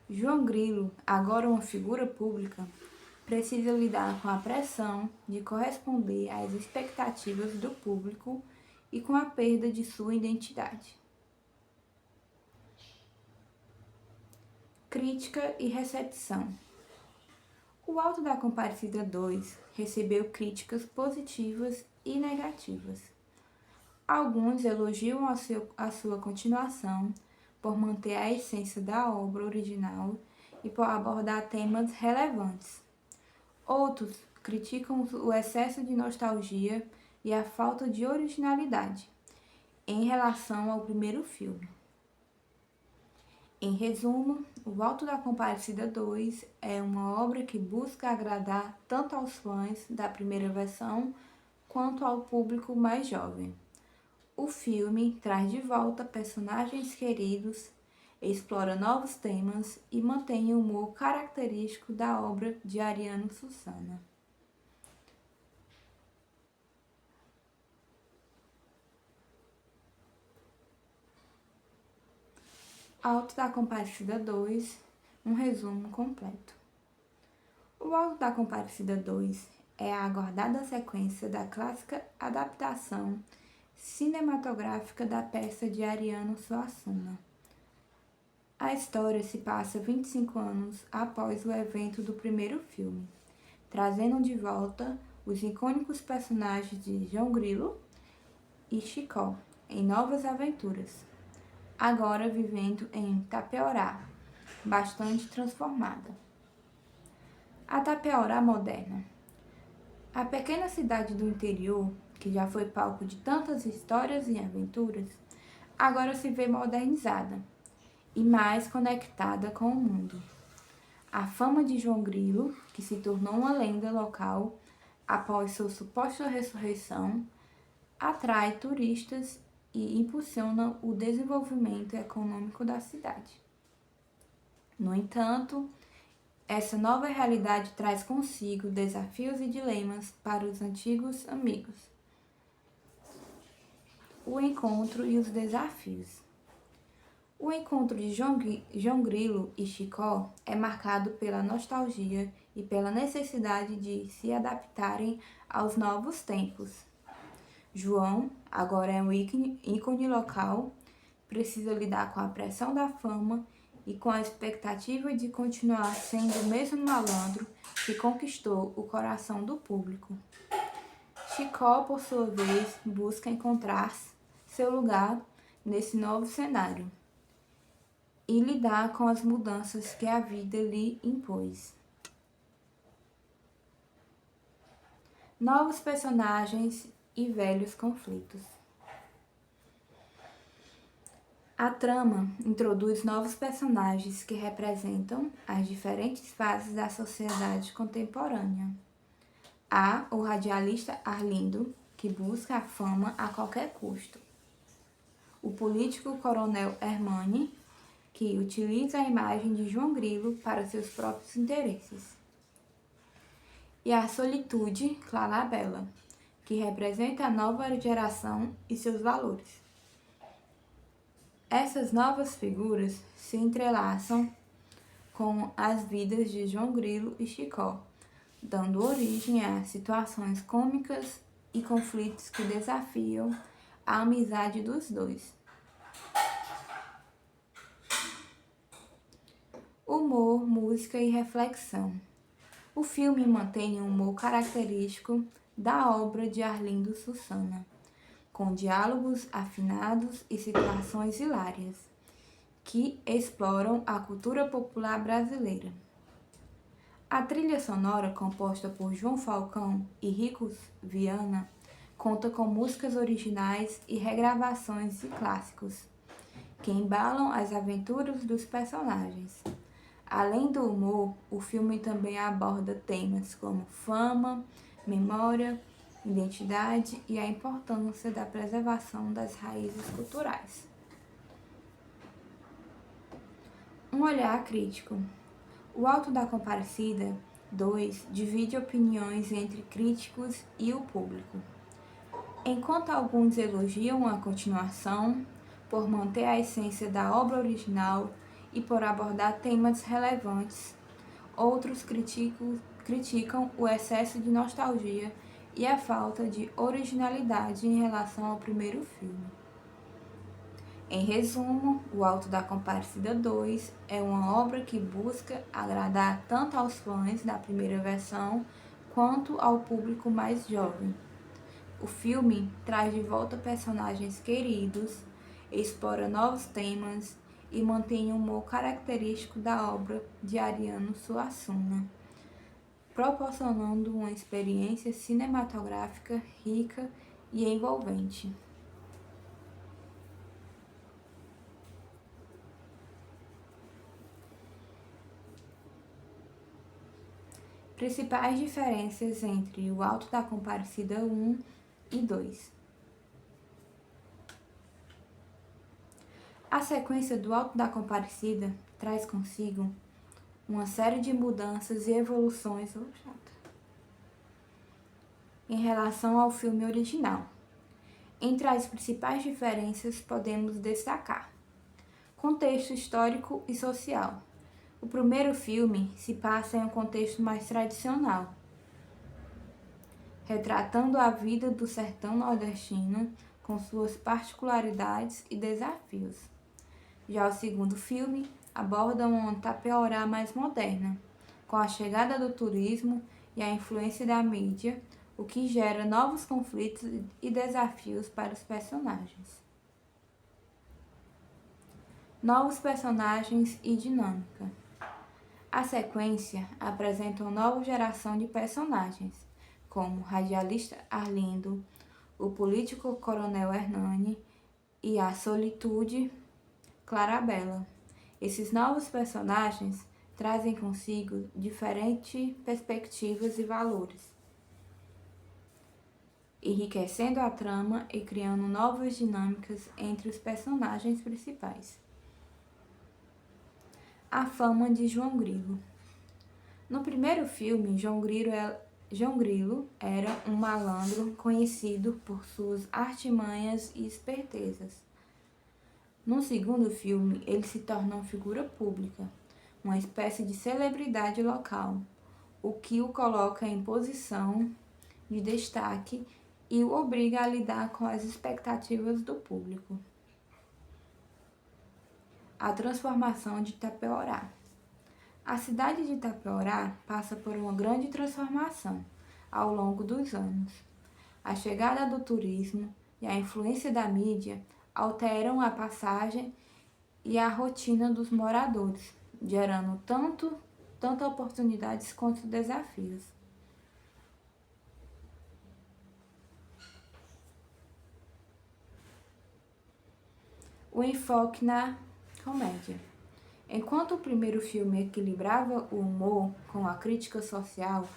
João Grilo, agora uma figura pública, precisa lidar com a pressão de corresponder às expectativas do público e com a perda de sua identidade. Crítica e recepção. O Auto da Comparecida 2 recebeu críticas positivas e negativas. Alguns elogiam a sua continuação por manter a essência da obra original e por abordar temas relevantes. Outros criticam o excesso de nostalgia e a falta de originalidade em relação ao primeiro filme. Em resumo, O Auto da Comparecida 2 é uma obra que busca agradar tanto aos fãs da primeira versão quanto ao público mais jovem. O filme traz de volta personagens queridos, explora novos temas e mantém o humor característico da obra de Ariano Suassuna. Auto da Compadecida 2, um resumo completo. O Auto da Compadecida 2 é a aguardada sequência da clássica adaptação cinematográfica da peça de Ariano Suassuna. A história se passa 25 anos após o evento do primeiro filme, trazendo de volta os icônicos personagens de João Grilo e Chicó em novas aventuras, agora vivendo em Tapeorá, bastante transformada. A Tapeorá moderna. A pequena cidade do interior, que já foi palco de tantas histórias e aventuras, agora se vê modernizada e mais conectada com o mundo. A fama de João Grilo, que se tornou uma lenda local após sua suposta ressurreição, atrai turistas e impulsiona o desenvolvimento econômico da cidade. No entanto, essa nova realidade traz consigo desafios e dilemas para os antigos amigos. O encontro e os desafios. O encontro de João Grilo e Chicó é marcado pela nostalgia e pela necessidade de se adaptarem aos novos tempos. João, agora é um ícone local, precisa lidar com a pressão da fama e com a expectativa de continuar sendo o mesmo malandro que conquistou o coração do público. Chicó, por sua vez, busca encontrar seu lugar nesse novo cenário e lidar com as mudanças que a vida lhe impôs. Novos personagens e velhos conflitos. A trama introduz novos personagens que representam as diferentes fases da sociedade contemporânea. Há o radialista Arlindo, que busca a fama a qualquer custo. O político coronel Hermani, que utiliza a imagem de João Grilo para seus próprios interesses. E a solitude Clarabella, que representa a nova geração e seus valores. Essas novas figuras se entrelaçam com as vidas de João Grilo e Chicó, dando origem a situações cômicas e conflitos que desafiam a amizade dos dois. Humor, música e reflexão. O filme mantém um humor característico da obra de Arlindo Suassuna, com diálogos afinados e situações hilárias, que exploram a cultura popular brasileira. A trilha sonora, composta por João Falcão e Ricos Viana, conta com músicas originais e regravações de clássicos, que embalam as aventuras dos personagens. Além do humor, o filme também aborda temas como fama, memória, identidade e a importância da preservação das raízes culturais. Um olhar crítico. O Auto da Compadecida 2 divide opiniões entre críticos e o público. Enquanto alguns elogiam a continuação por manter a essência da obra original e por abordar temas relevantes, outros criticam o excesso de nostalgia e a falta de originalidade em relação ao primeiro filme. Em resumo, O Auto da Compadecida 2 é uma obra que busca agradar tanto aos fãs da primeira versão quanto ao público mais jovem. O filme traz de volta personagens queridos, explora novos temas e mantém o humor característico da obra de Ariano Suassuna, proporcionando uma experiência cinematográfica rica e envolvente. Principais diferenças entre O Auto da Compadecida 1 e 2. A sequência do Alto da Compadecida traz consigo uma série de mudanças e evoluções em relação ao filme original. Entre as principais diferenças podemos destacar: contexto histórico e social. O primeiro filme se passa em um contexto mais tradicional, retratando a vida do sertão nordestino com suas particularidades e desafios. Já o segundo filme aborda uma Tapeorá mais moderna, com a chegada do turismo e a influência da mídia, o que gera novos conflitos e desafios para os personagens. Novos personagens e dinâmica. A sequência apresenta uma nova geração de personagens, como o radialista Arlindo, o político Coronel Hernani e a solitude Clarabella. Esses novos personagens trazem consigo diferentes perspectivas e valores, enriquecendo a trama e criando novas dinâmicas entre os personagens principais. A fama de João Grilo. No primeiro filme, João Grilo era um malandro conhecido por suas artimanhas e espertezas. No segundo filme, ele se torna uma figura pública, uma espécie de celebridade local, o que o coloca em posição de destaque e o obriga a lidar com as expectativas do público. A transformação de Tapeorá. A cidade de Tapeorá passa por uma grande transformação ao longo dos anos. A chegada do turismo e a influência da mídia alteram a passagem e a rotina dos moradores, gerando tanto oportunidades quanto desafios. O enfoque na comédia. Enquanto o primeiro filme equilibrava o humor com a crítica social,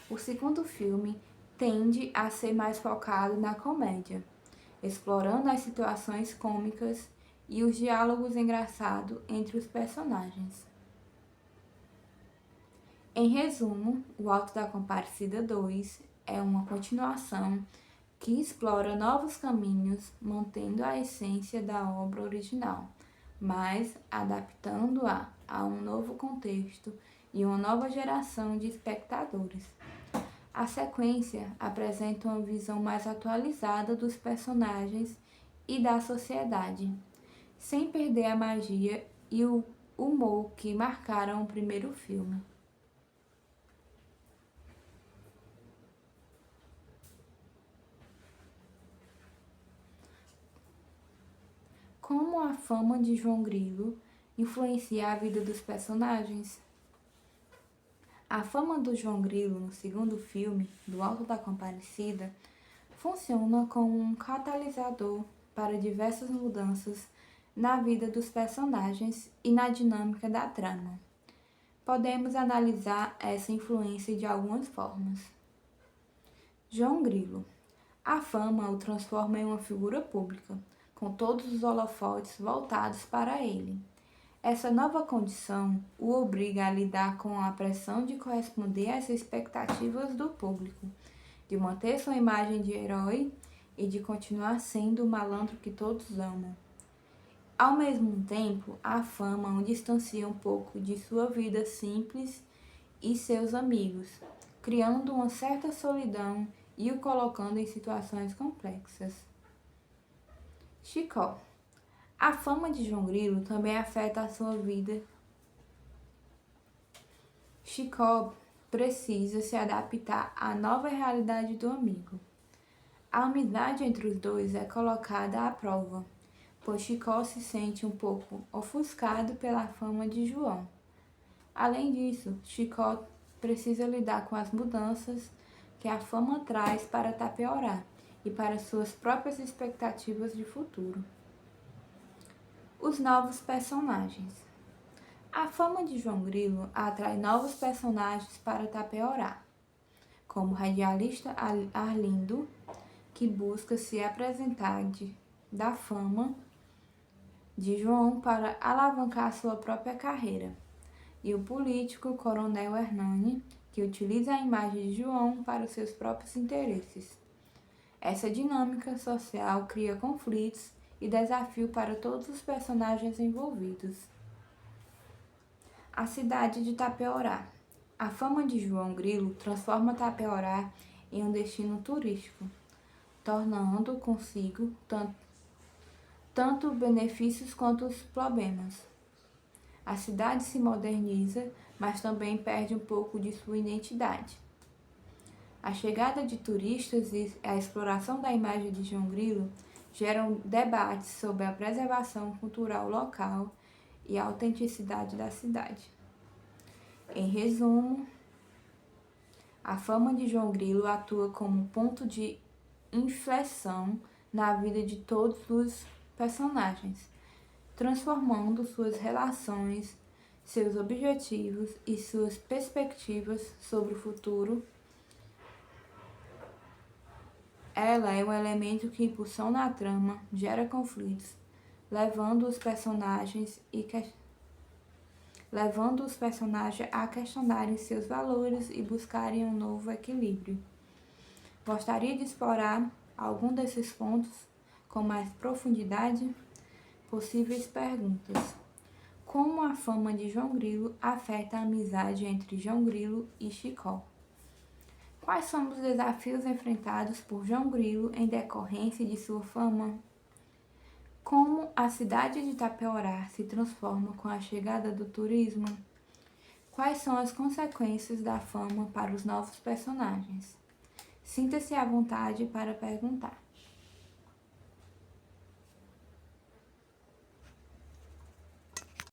o segundo filme tende a ser mais focado na comédia, explorando as situações cômicas e os diálogos engraçados entre os personagens. Em resumo, O Alto da Compadecida 2 é uma continuação que explora novos caminhos, mantendo a essência da obra original, mas adaptando-a a um novo contexto e uma nova geração de espectadores. A sequência apresenta uma visão mais atualizada dos personagens e da sociedade, sem perder a magia e o humor que marcaram o primeiro filme. Como a fama de João Grilo influencia a vida dos personagens? A fama do João Grilo no segundo filme, Do Alto da Compadecida, funciona como um catalisador para diversas mudanças na vida dos personagens e na dinâmica da trama. Podemos analisar essa influência de algumas formas. João Grilo. A fama o transforma em uma figura pública, com todos os holofotes voltados para ele. Essa nova condição o obriga a lidar com a pressão de corresponder às expectativas do público, de manter sua imagem de herói e de continuar sendo o malandro que todos amam. Ao mesmo tempo, a fama o distancia um pouco de sua vida simples e seus amigos, criando uma certa solidão e o colocando em situações complexas. Chicó. A fama de João Grilo também afeta a sua vida. Chicó precisa se adaptar à nova realidade do amigo. A amizade entre os dois é colocada à prova, pois Chicó se sente um pouco ofuscado pela fama de João. Além disso, Chicó precisa lidar com as mudanças que a fama traz para Tapeorá e para suas próprias expectativas de futuro. Os novos personagens. A fama de João Grilo atrai novos personagens para Tapeorá, como o radialista Arlindo, que busca se apresentar da fama de João para alavancar sua própria carreira, e o político Coronel Hernani, que utiliza a imagem de João para os seus próprios interesses. Essa dinâmica social cria conflitos e desafio para todos os personagens envolvidos. A cidade de Tapeorá. A fama de João Grilo transforma Tapeorá em um destino turístico, tornando consigo tanto benefícios quanto os problemas. A cidade se moderniza, mas também perde um pouco de sua identidade. A chegada de turistas e a exploração da imagem de João Grilo geram debates sobre a preservação cultural local e a autenticidade da cidade. Em resumo, a fama de João Grilo atua como ponto de inflexão na vida de todos os personagens, transformando suas relações, seus objetivos e suas perspectivas sobre o futuro. Ela é um elemento que impulsiona a trama, gera conflitos, levando os personagens a questionarem seus valores e buscarem um novo equilíbrio. Gostaria de explorar algum desses pontos com mais profundidade? Possíveis perguntas. Como a fama de João Grilo afeta a amizade entre João Grilo e Chicó? Quais são os desafios enfrentados por João Grilo em decorrência de sua fama? Como a cidade de Tapeorá se transforma com a chegada do turismo? Quais são as consequências da fama para os novos personagens? Sinta-se à vontade para perguntar.